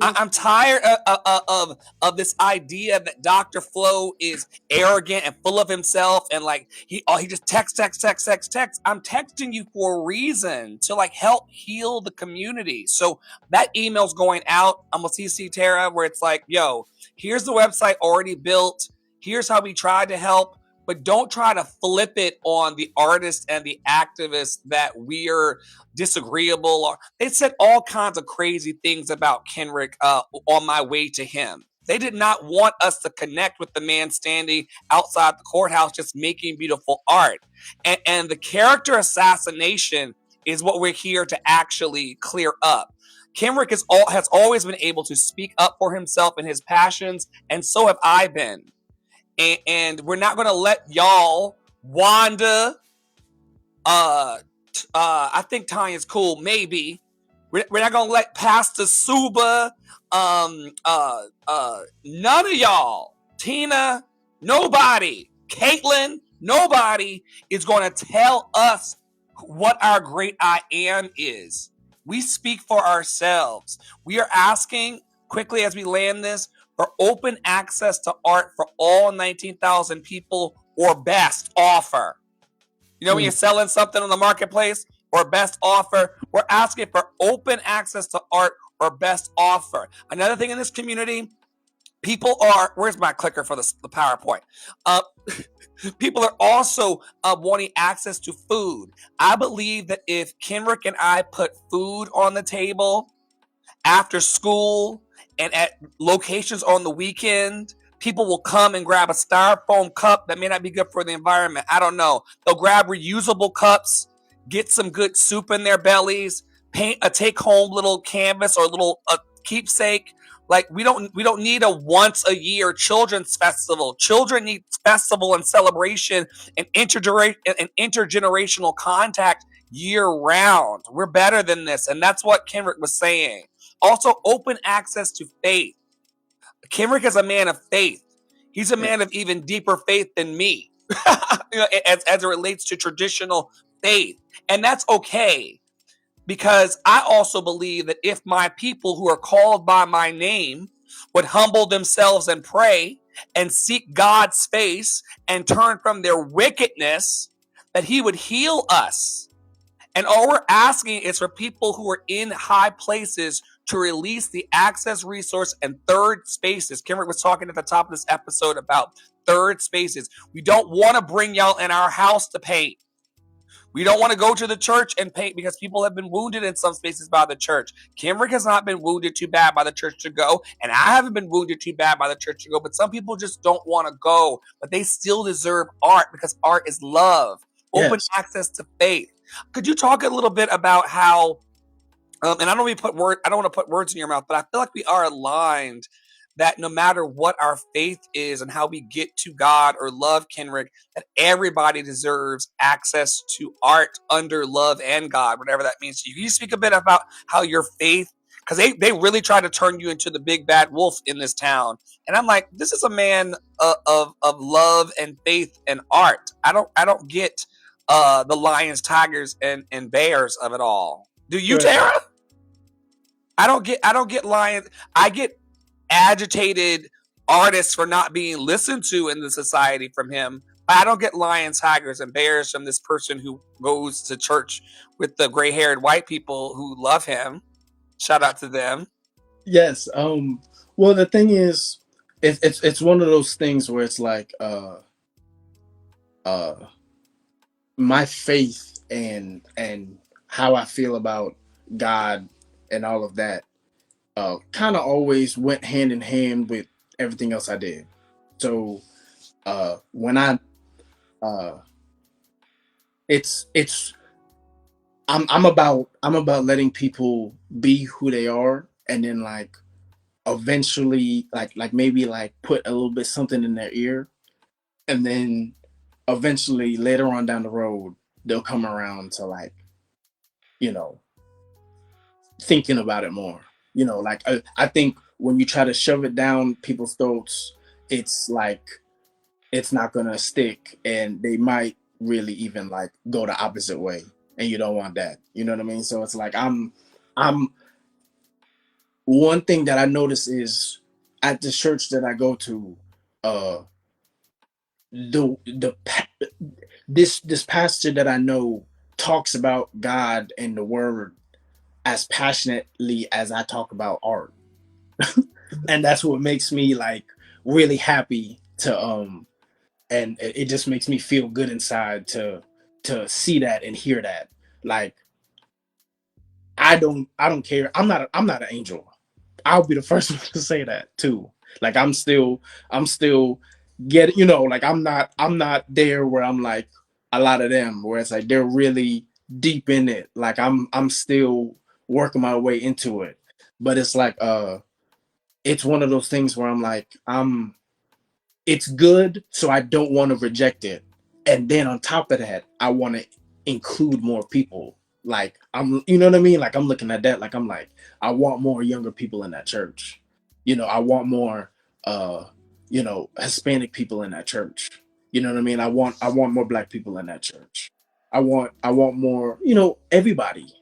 I'm tired of this idea that Dr. Flo is arrogant and full of himself and like he just text. I'm texting you for a reason to like help heal the community. So that email's going out. I'm gonna CC Tara where it's like, yo, here's the website already built. Here's how we tried to help. But don't try to flip it on the artists and the activists that we're disagreeable. Or they said all kinds of crazy things about Kenrick on my way to him. They did not want us to connect with the man standing outside the courthouse just making beautiful art. And the character assassination is what we're here to actually clear up. Kenrick has always been able to speak up for himself and his passions, and so have I been. And we're not going to let y'all, Wanda, I think Tanya's cool, maybe. We're not going to let Pastor Suba, None of y'all, Tina, nobody, Caitlin, nobody is going to tell us what our great I am is. We speak for ourselves. We are asking quickly as we land this for open access to art for all 19,000 people or best offer. You know, when you're selling something on the marketplace or best offer, we're asking for open access to art or best offer. Another thing in this community, people are, where's my clicker for the PowerPoint? People are also wanting access to food. I believe that if Kenrick and I put food on the table after school and at locations on the weekend, people will come and grab a styrofoam cup that may not be good for the environment. I don't know. They'll grab reusable cups, get some good soup in their bellies, paint a take-home little canvas or little keepsake. Like we don't need a once a year children's festival. Children need festival and celebration and intergenerational contact year round. We're better than this, and that's what Kenrick was saying. Also, open access to faith. Kenrick is a man of faith. He's a man of even deeper faith than me, as it relates to traditional faith. And that's okay, because I also believe that if my people who are called by my name would humble themselves and pray and seek God's face and turn from their wickedness, that he would heal us. And all we're asking is for people who are in high places to release the access, resource, and third spaces. Kenrick was talking at the top of this episode about third spaces. We don't want to bring y'all in our house to paint. We don't want to go to the church and paint because people have been wounded in some spaces by the church. Kenrick has not been wounded too bad by the church to go, and I haven't been wounded too bad by the church to go, but some people just don't want to go, but they still deserve art because art is love. Open access to faith. Could you talk a little bit about how, and I don't want to put words in your mouth, but I feel like we are aligned that no matter what our faith is and how we get to God or love Kenrick, that everybody deserves access to art under love and God, whatever that means to you. Can you speak a bit about how your faith, because they really try to turn you into the big bad wolf in this town. And I'm like, this is a man of love and faith and art. I don't get the lions, tigers, and bears of it all. Do you, Tara? I don't get lions. I get agitated artists for not being listened to in the society from him. I don't get lions, tigers, and bears from this person who goes to church with the gray-haired white people who love him. Shout out to them. Yes. Well, the thing is, it's one of those things where it's like my faith and how I feel about God and all of that kind of always went hand in hand with everything else I did. So when I it's I'm about letting people be who they are, and then like eventually like maybe like put a little bit something in their ear, and then eventually later on down the road they'll come around to like, you know, thinking about it more. You know, like I think when you try to shove it down people's throats, it's like it's not gonna stick, and they might really even like go the opposite way, and you don't want that. You know what I mean? So it's like I'm one thing that I notice is at the church that I go to, uh, the this pastor that I know talks about God and the Word as passionately as I talk about art, and that's what makes me like really happy to and it just makes me feel good inside to see that and hear that. Like I don't care. I'm not an angel. I'll be the first one to say that too. Like I'm still get, you know, like I'm not there where I'm like a lot of them where it's like they're really deep in it. Like I'm still working my way into it. But it's like it's one of those things where I'm like it's good, so I don't want to reject it. And then on top of that, I want to include more people, Like I'm, you know what I mean? Like I'm looking at that, like I'm like, I want more younger people in that church. I want more, uh, Hispanic people in that church. You know what I mean? I want more Black people in that church. I want more, everybody.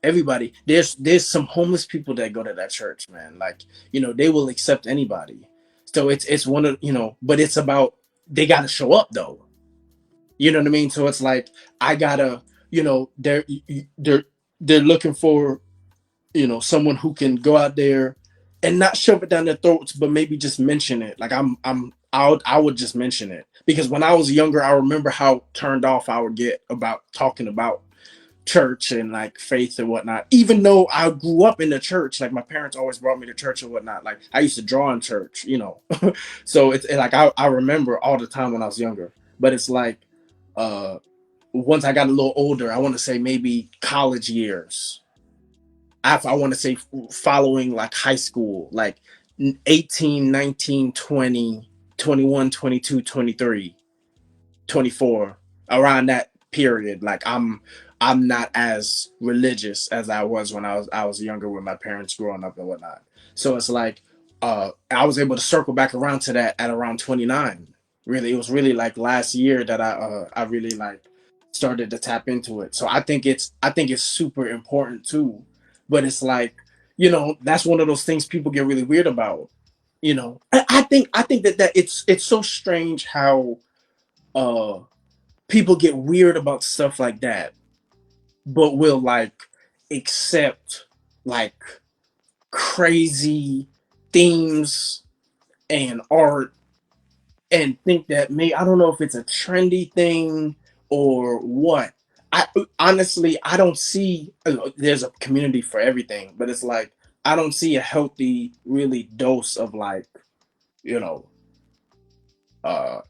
Everybody. There's some homeless people that go to that church, man. Like, they will accept anybody. So it's one of, but it's about they gotta show up though. You know what I mean? So it's like I gotta, they're they're looking for, someone who can go out there and not shove it down their throats, but maybe just mention it. Like I would just mention it, because when I was younger, I remember how turned off I would get about talking about church and like faith and whatnot. Even though I grew up in the church, like my parents always brought me to church and whatnot. Like I used to draw in church. So it's like I remember all the time when I was younger. But it's like uh once I got a little older, I want to say maybe college years. I want to say following like high school, like 18, 19, 20, 21, 22, 23, 24, around that period. Like I'm not as religious as I was when I was younger with my parents growing up and whatnot. So it's like I was able to circle back around to that at around 29. Really, it was really like last year that I really like started to tap into it. So I think it's super important too. But it's like, that's one of those things people get really weird about. I think that it's so strange how uh people get weird about stuff like that, but will like accept like crazy themes and art, and think that I don't know if it's a trendy thing or what. I honestly I don't see, there's a community for everything, but it's like I don't see a healthy really dose of like, you know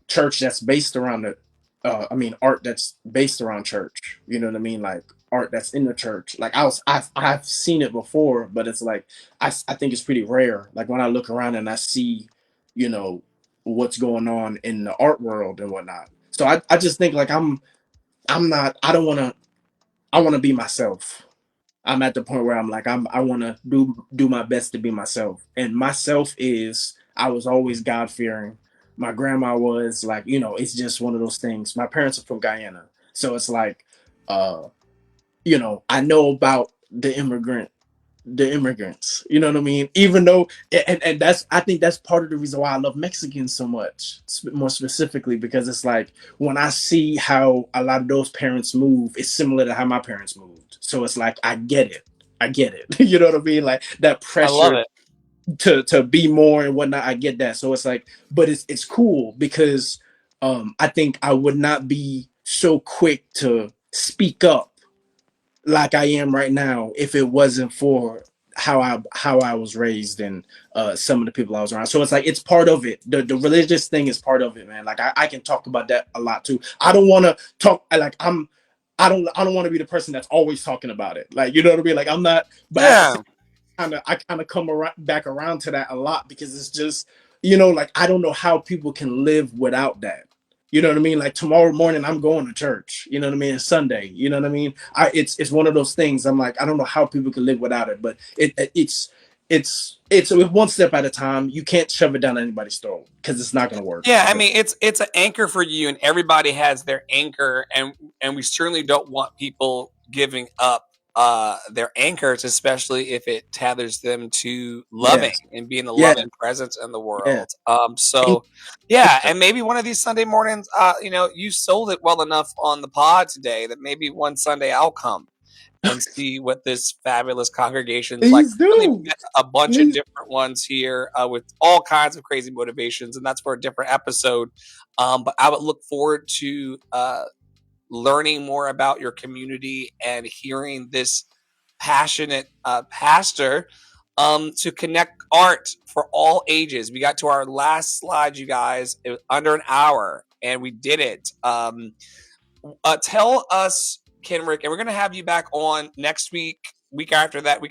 church that's based around the I mean art that's based around church. You know what I mean? Like art that's in the church. Like I've seen it before, but it's like I think it's pretty rare. Like when I look around and I see, you know, what's going on in the art world and whatnot. So I just think like I'm not I don't wanna I wanna be myself. I'm at the point where I'm like I want to do my best to be myself, and myself is I was always God fearing. My grandma was like, it's just one of those things. My parents are from Guyana, so it's like, uh, I know about the immigrants. You know what I mean? Even though, and that's I think that's part of the reason why I love Mexicans so much, more specifically because it's like when I see how a lot of those parents move, it's similar to how my parents moved. So it's like I get it. I get it. You know what I mean? Like that I love pressure it. to be more and whatnot. I get that. So it's like, but it's cool because I think I would not be so quick to speak up like I am right now if it wasn't for how I was raised and some of the people I was around. So it's like it's part of it. The religious thing is part of it, man. Like I can talk about that a lot too. I don't want to talk like I don't want to be the person that's always talking about it. Like you know what I mean? Like I'm not. But at the Yeah. same I kind of come back around to that a lot because it's just like I don't know how people can live without that. You know what I mean? Like tomorrow morning, I'm going to church. You know what I mean? It's Sunday. You know what I mean? It's one of those things. I'm like I don't know how people can live without it, but it's one step at a time. You can't shove it down anybody's throat because it's not going to work. Yeah, I So mean it's an anchor for you, and everybody has their anchor, and we certainly don't want people giving up their anchors, especially if it tethers them to loving yes, and being a yeah, loving presence in the yeah. world. Change- So yeah, and maybe one of these Sunday mornings, you sold it well enough on the pod today that maybe one Sunday I'll come and see what this fabulous congregation's like. Please Really do. met a bunch of Please. different ones here with all kinds of crazy motivations, and that's for a different episode. But I would look forward to learning more about your community and hearing this passionate pastor to connect art for all ages. We got to our last slide, you guys. It was under an hour, and we did it. Tell us, Kenrick, and we're going to have you back on next week, week after that,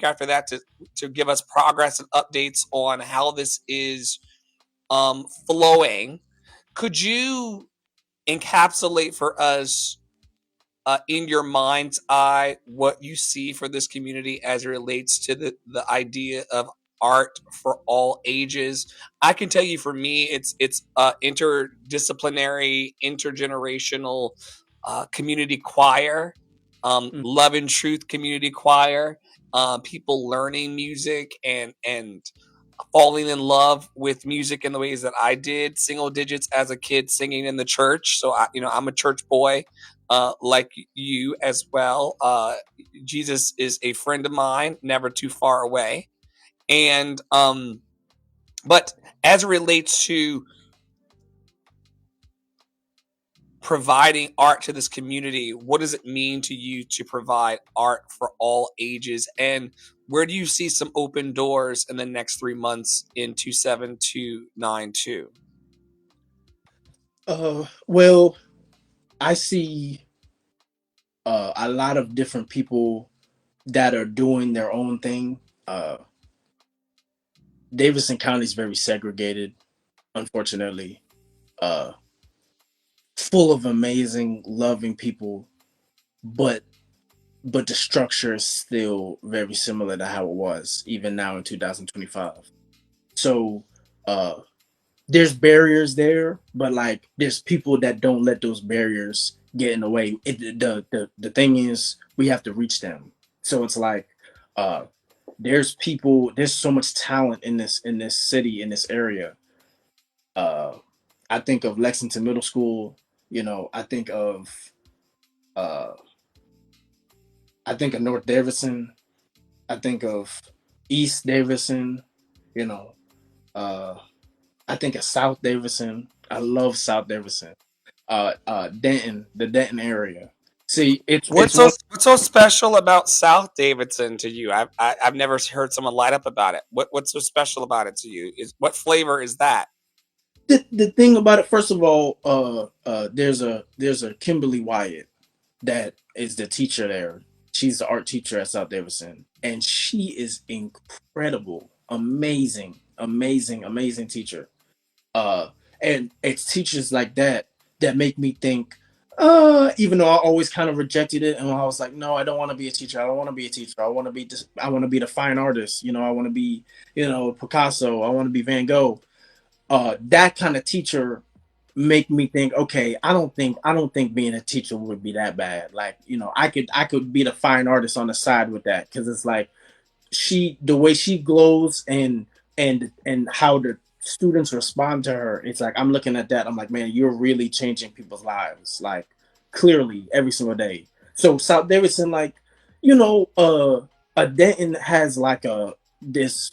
to give us progress and updates on how this is flowing. Could you encapsulate for us in your mind's eye what you see for this community as it relates to the idea of art for all ages. I can tell you, for me, it's interdisciplinary, intergenerational community choir, Mm. love and truth community choir, people learning music and falling in love with music in the ways that I did, single digits as a kid singing in the church. So I'm a church boy, like you as well. Jesus is a friend of mine, never too far away. And but as it relates to providing art to this community, what does it mean to you to provide art for all ages? And where do you see some open doors in the next 3 months in 27292? Well, I see a lot of different people that are doing their own thing. Davidson County is very segregated, unfortunately. Uh, Full of amazing, loving people, but the structure is still very similar to how it was even now in 2025. So uh, there's barriers there, but like there's people that don't let those barriers get in the way. The thing is, we have to reach them. So it's like uh, there's so much talent in this city, in this area. Uh, I think of Lexington Middle School. You know, uh, I think of North Davidson. I think of East Davidson. You know, uh, I think of South Davidson. I love South Davidson. Denton, the Denton area. See, it's one. What's so special about South Davidson to you? I've never heard someone light up about it. What's so special about it to you? Is what flavor is that? The thing about it. First of all, there's a Kimberly Wyatt that is the teacher there. She's the art teacher at South Davidson, and she is incredible, amazing, amazing, amazing teacher. Uh, and it's teachers like that that make me think. Even though I always kind of rejected it, and I was like, no, I don't want to be a teacher. I don't want to be a teacher. I want to be just. I want to be the fine artist. You know, I want to be, Picasso. I want to be Van Gogh. That kind of teacher make me think, okay, I don't think being a teacher would be that bad. Like, I could be the fine artist on the side with that, because it's like the way she glows, and how the students respond to her. It's like I'm looking at that. I'm like, man, you're really changing people's lives, like clearly every single day. So South Davidson, like, a Denton has like a this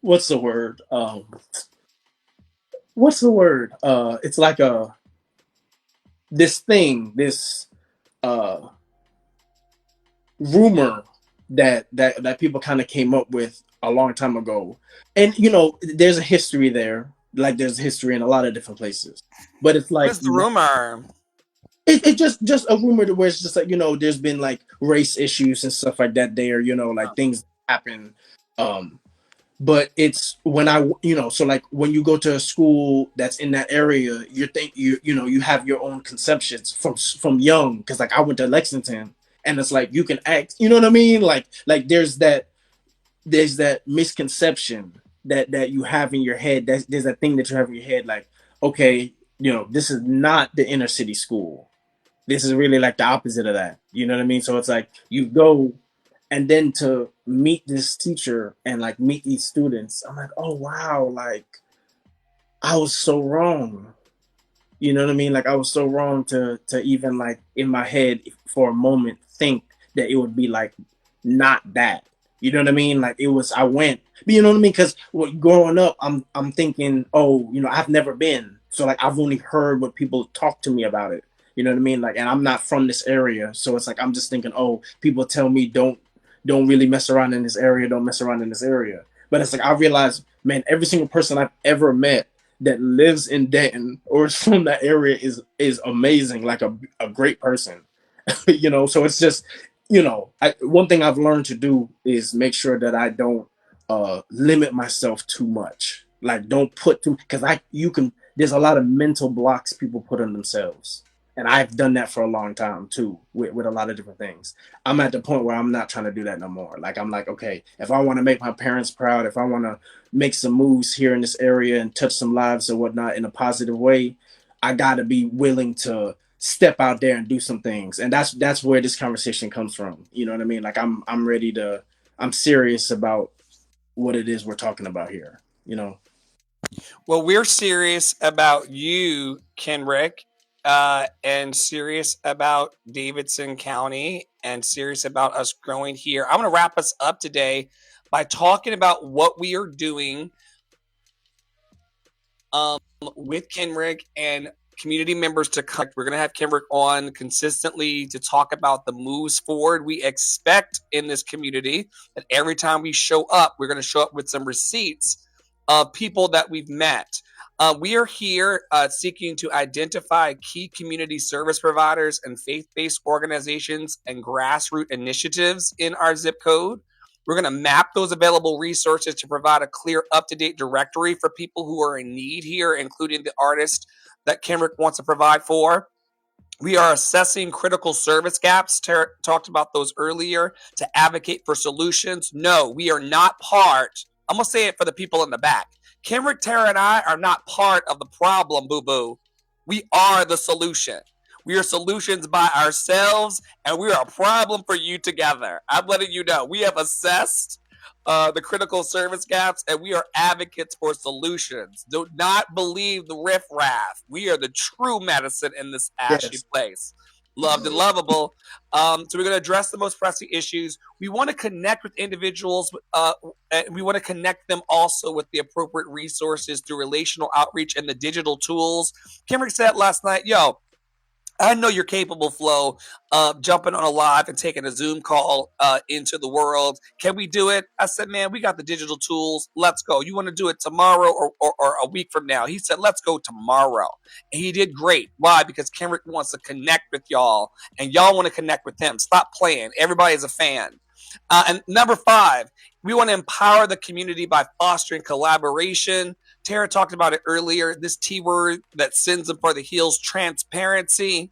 what's the word? What's the word? It's like a this thing, this uh rumor that people kind of came up with a long time ago. And there's a history there. Like there's history in a lot of different places. But it's What like is the rumor? it just a rumor to where it's just like, there's been like race issues and stuff like that there, like things happen. Um but it's when so like when you go to a school that's in that area, you have your own conceptions from young, because like I went to Lexington, and it's like you can act, you know what I mean, like there's that misconception that you have in your head. There's that thing that you have in your head, like, okay, this is not the inner city school. This is really like the opposite of that, you know what I mean? So it's like you go, and then to meet this teacher and like meet these students, I'm like, oh wow, like I was so wrong. You know what I mean? Like I was so wrong to even like in my head for a moment think that it would be like not that. You know what I mean? Like it was, I went, but you know what I mean? Because growing up, I'm thinking, oh, I've never been, so like I've only heard what people talk to me about it. You know what I mean? Like, and I'm not from this area, so it's like I'm just thinking, oh, people tell me don't really mess around in this area, don't mess around in this area. But it's like I realized, man, every single person I've ever met that lives in Denton or is from that area is amazing, like a great person. So it's just, one thing I've learned to do is make sure that I don't limit myself too much. Like don't put too, because I you can there's a lot of mental blocks people put on themselves. And I've done that for a long time too, with a lot of different things. I'm at the point where I'm not trying to do that no more. Like, I'm like, okay, if I want to make my parents proud, if I want to make some moves here in this area and touch some lives or whatnot in a positive way, I got to be willing to step out there and do some things. And that's where this conversation comes from. You know what I mean? Like, I'm ready to, I'm serious about what it is we're talking about here. You know? Well, we're serious about you, Kenrick, and serious about Davidson County, and serious about us growing here. I'm going to wrap us up today by talking about what we are doing with Kenrick and community members to come. We're going to have Kenrick on consistently to talk about the moves forward we expect in this community. That every time we show up, we're going to show up with some receipts of people that we've met. We are here seeking to identify key community service providers and faith-based organizations and grassroots initiatives in our zip code. We're going to map those available resources to provide a clear, up-to-date directory for people who are in need here, including the artists that Kenrick wants to provide for. We are assessing critical service gaps. Tara talked about those earlier to advocate for solutions. No, we are not part. I'm going to say it for the people in the back. Kenrick, Tara, and I are not part of the problem, boo-boo. We are the solution. We are solutions by ourselves, and we are a problem for you together. I'm letting you know. We have assessed the critical service gaps, and we are advocates for solutions. Do not believe the riffraff. We are the true medicine in this ashy Yes. place. Loved and lovable. So we're going to address the most pressing issues. We want to connect with individuals. And we want to connect them also with the appropriate resources through relational outreach and the digital tools. Kenrick said last night, yo, I know you're capable, Flo, of jumping on a live and taking a Zoom call into the world. Can we do it? I said, man, we got the digital tools. Let's go. You want to do it tomorrow or a week from now? He said, let's go tomorrow. And he did great. Why? Because Kenrick wants to connect with y'all, and y'all want to connect with him. Stop playing. Everybody is a fan. And number 5, we want to empower the community by fostering collaboration. Tara talked about it earlier. This T word that sends them for the heels, transparency.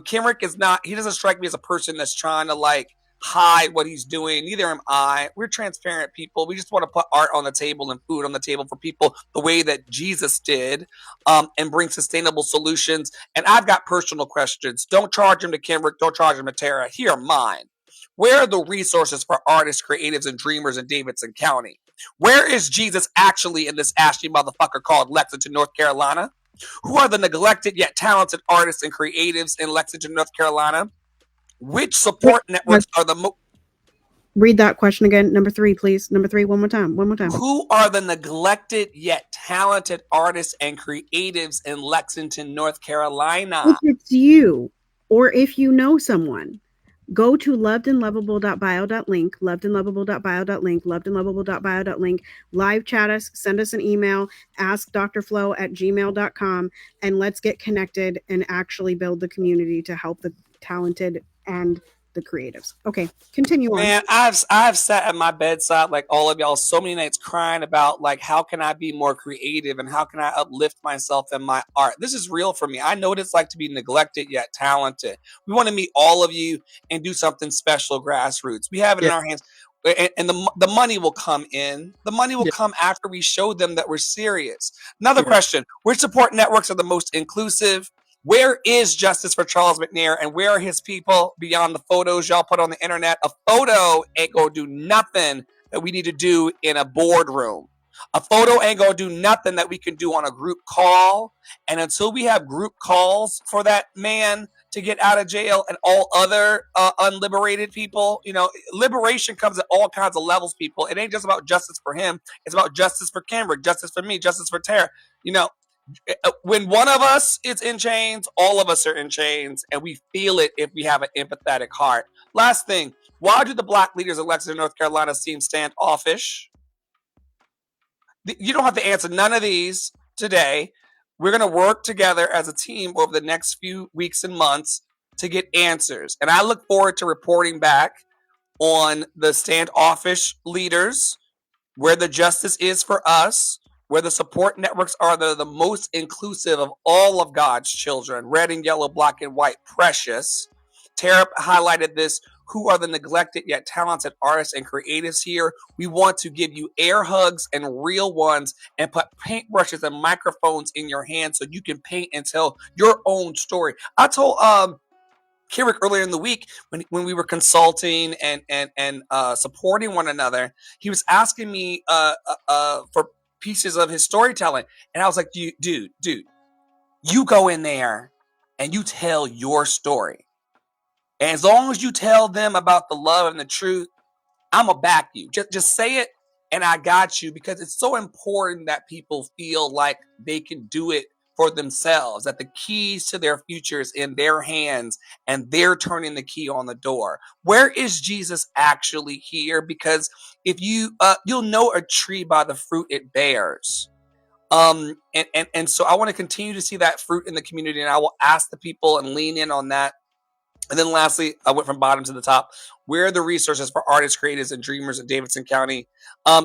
Kenrick is not, he doesn't strike me as a person that's trying to like hide what he's doing. Neither am I. We're transparent people. We just want to put art on the table and food on the table for people the way that Jesus did, and bring sustainable solutions. And I've got personal questions. Don't charge him to Kenrick. Don't charge him to Tara. Here are mine. Where are the resources for artists, creatives, and dreamers in Davidson County? Where is Jesus actually in this ashy motherfucker called Lexington, North Carolina? Who are the neglected yet talented artists and creatives in Lexington, North Carolina? Which support networks are the Read that question again. Number 3, please. Number 3, one more time. One more time. Who are the neglected yet talented artists and creatives in Lexington, North Carolina? If it's you, or if you know someone, go to lovedandlovable.bio.link, lovedandlovable.bio.link, lovedandlovable.bio.link, live chat us, send us an email, ask drflo@gmail.com, and let's get connected and actually build the community to help the talented and the creatives. Okay, continue on. Man, I've sat at my bedside like all of y'all so many nights crying about like how can I be more creative and how can I uplift myself in my art. This is real for me. I know what it's like to be neglected yet talented. We want to meet all of you and do something special grassroots. We have it in Yeah. our hands. And the money will come in. The money will Yeah. come after we show them that we're serious. Another Yeah. question: which support networks are the most inclusive? Where is justice for Charles McNair, and where are his people beyond the photos y'all put on the internet? A photo ain't gonna do nothing that we need to do in a boardroom. A photo ain't gonna do nothing that we can do on a group call. And until we have group calls for that man to get out of jail and all other unliberated people, you know, liberation comes at all kinds of levels, people. It ain't just about justice for him. It's about justice for Kenrick, justice for me, justice for Tara. You know, when one of us is in chains, all of us are in chains, and we feel it if we have an empathetic heart. Last thing, why do the black leaders of Lexington, North Carolina seem standoffish? You don't have to answer none of these today. We're going to work together as a team over the next few weeks and months to get answers. And I look forward to reporting back on the standoffish leaders, where the justice is for us, where the support networks are the most inclusive of all of God's children, red and yellow, black and white, precious. Tara highlighted this. Who are the neglected yet talented artists and creatives here? We want to give you air hugs and real ones and put paintbrushes and microphones in your hands so you can paint and tell your own story. I told Kenrick earlier in the week when we were consulting and supporting one another, he was asking me for pieces of his storytelling, and I was like, dude, you go in there and you tell your story, and as long as you tell them about the love and the truth, I'm gonna back you. Just say it, and I got you, because it's so important that people feel like they can do it for themselves. That the keys to their future is in their hands, and they're turning the key on the door. Where is Jesus actually here? Because if you'll know a tree by the fruit it bears. And so I want to continue to see that fruit in the community, and I will ask the people and lean in on that. And then lastly, I went from bottom to the top. Where are the resources for artists, creatives, and dreamers in Davidson County?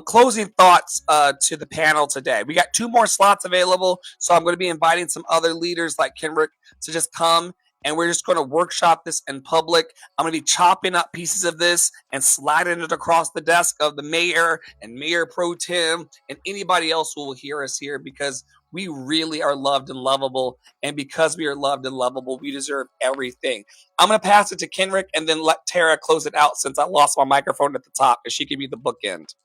Closing thoughts to the panel today. We got 2 more slots available, so I'm going to be inviting some other leaders like Kenrick to just come, and we're just going to workshop this in public. I'm going to be chopping up pieces of this and sliding it across the desk of the mayor and Mayor Pro Tem and anybody else who will hear us here, because we really are loved and lovable. And because we are loved and lovable, we deserve everything. I'm going to pass it to Kenrick and then let Tara close it out, since I lost my microphone at the top, because she can be the bookend.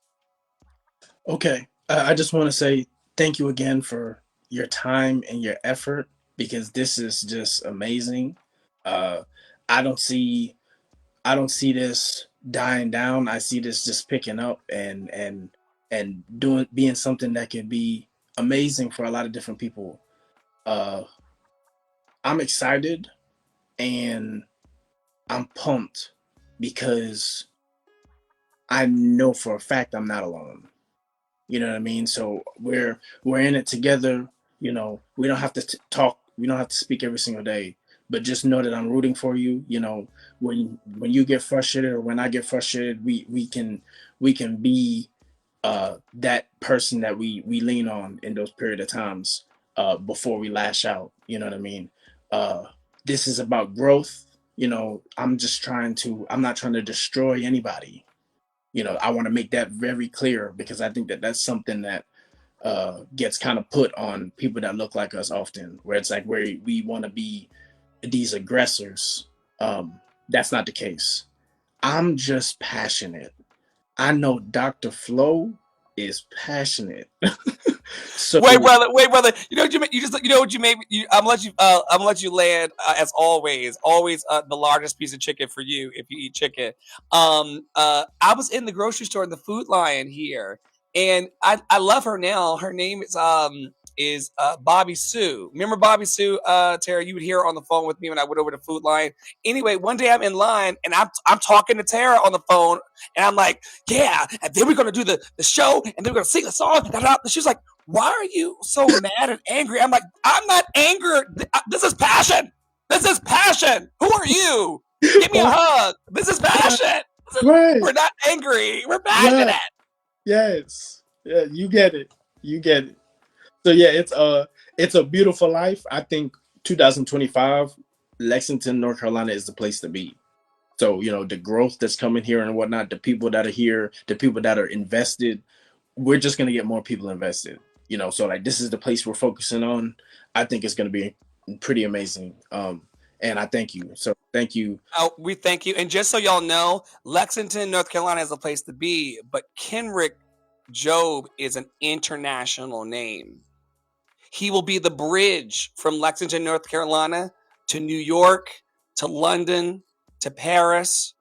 Okay. I just want to say thank you again for your time and your effort, because this is just amazing. Uh, I don't see I don't see this dying down. I see this just picking up and doing being something that could be amazing for a lot of different people. Uh, I'm excited and I'm pumped because I know for a fact I'm not alone. You know what I mean? So we're in it together. You know, we don't have to talk. We don't have to speak every single day, but just know that I'm rooting for you. You know, when you get frustrated or when I get frustrated, we can be that person that we lean on in those period of times before we lash out. You know what I mean? Uh, this is about growth. You know, I'm not trying to destroy anybody. You know, I want to make that very clear, because I think that that's something that gets kind of put on people that look like us often, where it's like where we want to be these aggressors. That's not the case. I'm just passionate. I know Dr. Flo is passionate. So Wait, brother. You know what you made? You just, you know what you made? I'm gonna let you land as always. Always the largest piece of chicken for you if you eat chicken. I was in the grocery store in the Food Lion here, and I love her now. Her name is Bobby Sue. Remember Bobby Sue, Tara? You would hear her on the phone with me when I went over to Food Lion. Anyway, one day I'm in line and I'm talking to Tara on the phone, and I'm like, yeah, and then we're gonna do the show, and then we're gonna sing a song. She's like, why are you so mad and angry? I'm like, I'm not angry. This is passion. This is passion. Who are you? Give me a hug. This is passion. right, We're not angry. We're right, passionate. yes, yeah, you get it, you get it. So yeah, it's a beautiful life. I think 2025, Lexington, North Carolina is the place to be. So, you know, the growth that's coming here and whatnot, the people that are here, the people that are invested, we're just going to get more people invested. You know, so like this is the place we're focusing on. I think it's going to be pretty amazing. And I thank you. So thank you. Oh, we thank you. And just so y'all know, Lexington, North Carolina is a place to be, but Kenrick Jobe is an international name. He will be the bridge from Lexington, North Carolina to New York, to London, to Paris.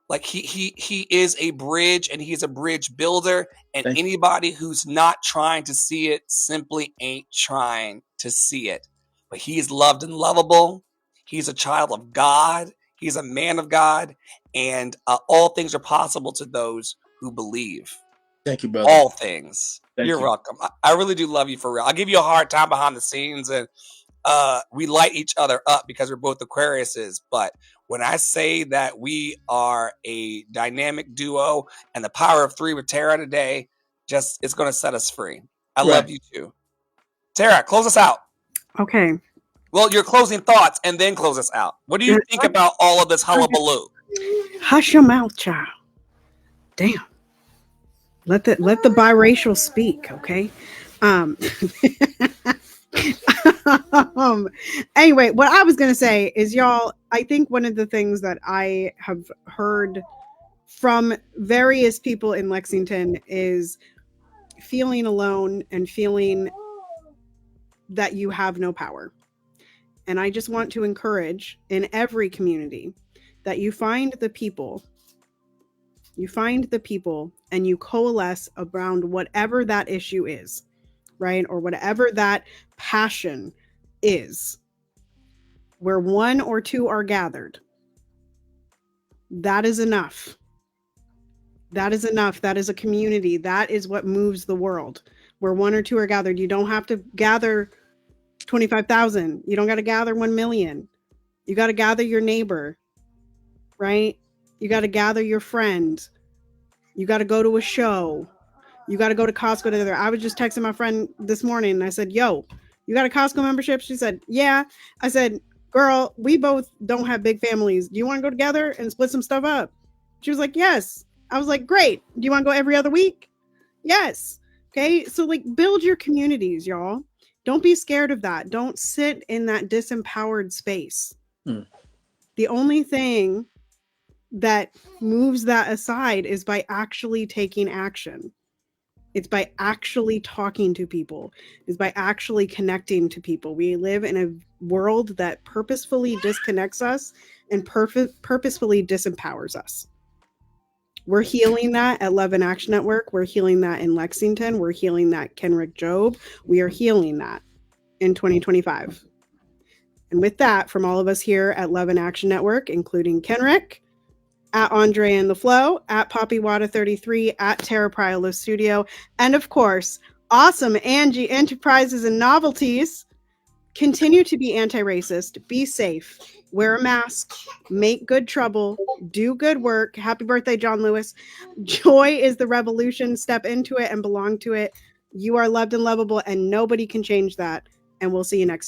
Like he is a bridge, and he's a bridge builder. And Thank anybody who's not trying to see it simply ain't trying to see it. But he is loved and lovable. He's a child of God. He's a man of God, and all things are possible to those who believe. thank you, brother. All things. Thank You're you. welcome. I really do love you for real. I'll give you a hard time behind the scenes, and we light each other up because we're both Aquariuses. But when I say that we are a dynamic duo and the power of 3 with Tara today, just it's going to set us free. I Right. love you too. Tara, close us out. Okay. Well, your closing thoughts and then close us out. What do you think about all of this hullabaloo? Hush your mouth, child. Damn. Let the biracial speak, okay? Um, anyway, what I was gonna say is, y'all, I think one of the things that I have heard from various people in Lexington is feeling alone and feeling that you have no power. And I just want to encourage in every community that you find the people and you coalesce around whatever that issue is, right? Or whatever that passion is, where one or two are gathered. That is enough. That is enough. That is a community. That is what moves the world. Where one or two are gathered. You don't have to gather 25,000. You don't got to gather 1 million. You got to gather your neighbor, right? You got to gather your friend. You got to go to a show. You got to go to Costco together. I was just texting my friend this morning and I said, yo, you got a Costco membership? She said, yeah. I said, girl, we both don't have big families. Do you want to go together and split some stuff up? She was like, yes. I was like, great. Do you want to go every other week? Yes. Okay. So like build your communities, y'all. Don't be scared of that. Don't sit in that disempowered space. The only thing that moves that aside is by actually taking action. It's by actually talking to people. It's by actually connecting to people. We live in a world that purposefully disconnects us and purposefully disempowers us. We're healing that at Love and Action Network. We're healing that in Lexington. We're healing that Kenrick Jobe. We are healing that in 2025. And with that, from all of us here at Love and Action Network, including Kenrick, at Andre and the Flow, at PoppyWada33, at Tara Priolo Studio, and of course, awesome Angie Enterprises and Novelties. Continue to be anti-racist, be safe, wear a mask, make good trouble, do good work. Happy birthday, John Lewis. Joy is the revolution. Step into it and belong to it. You are loved and lovable, and nobody can change that. And we'll see you next time.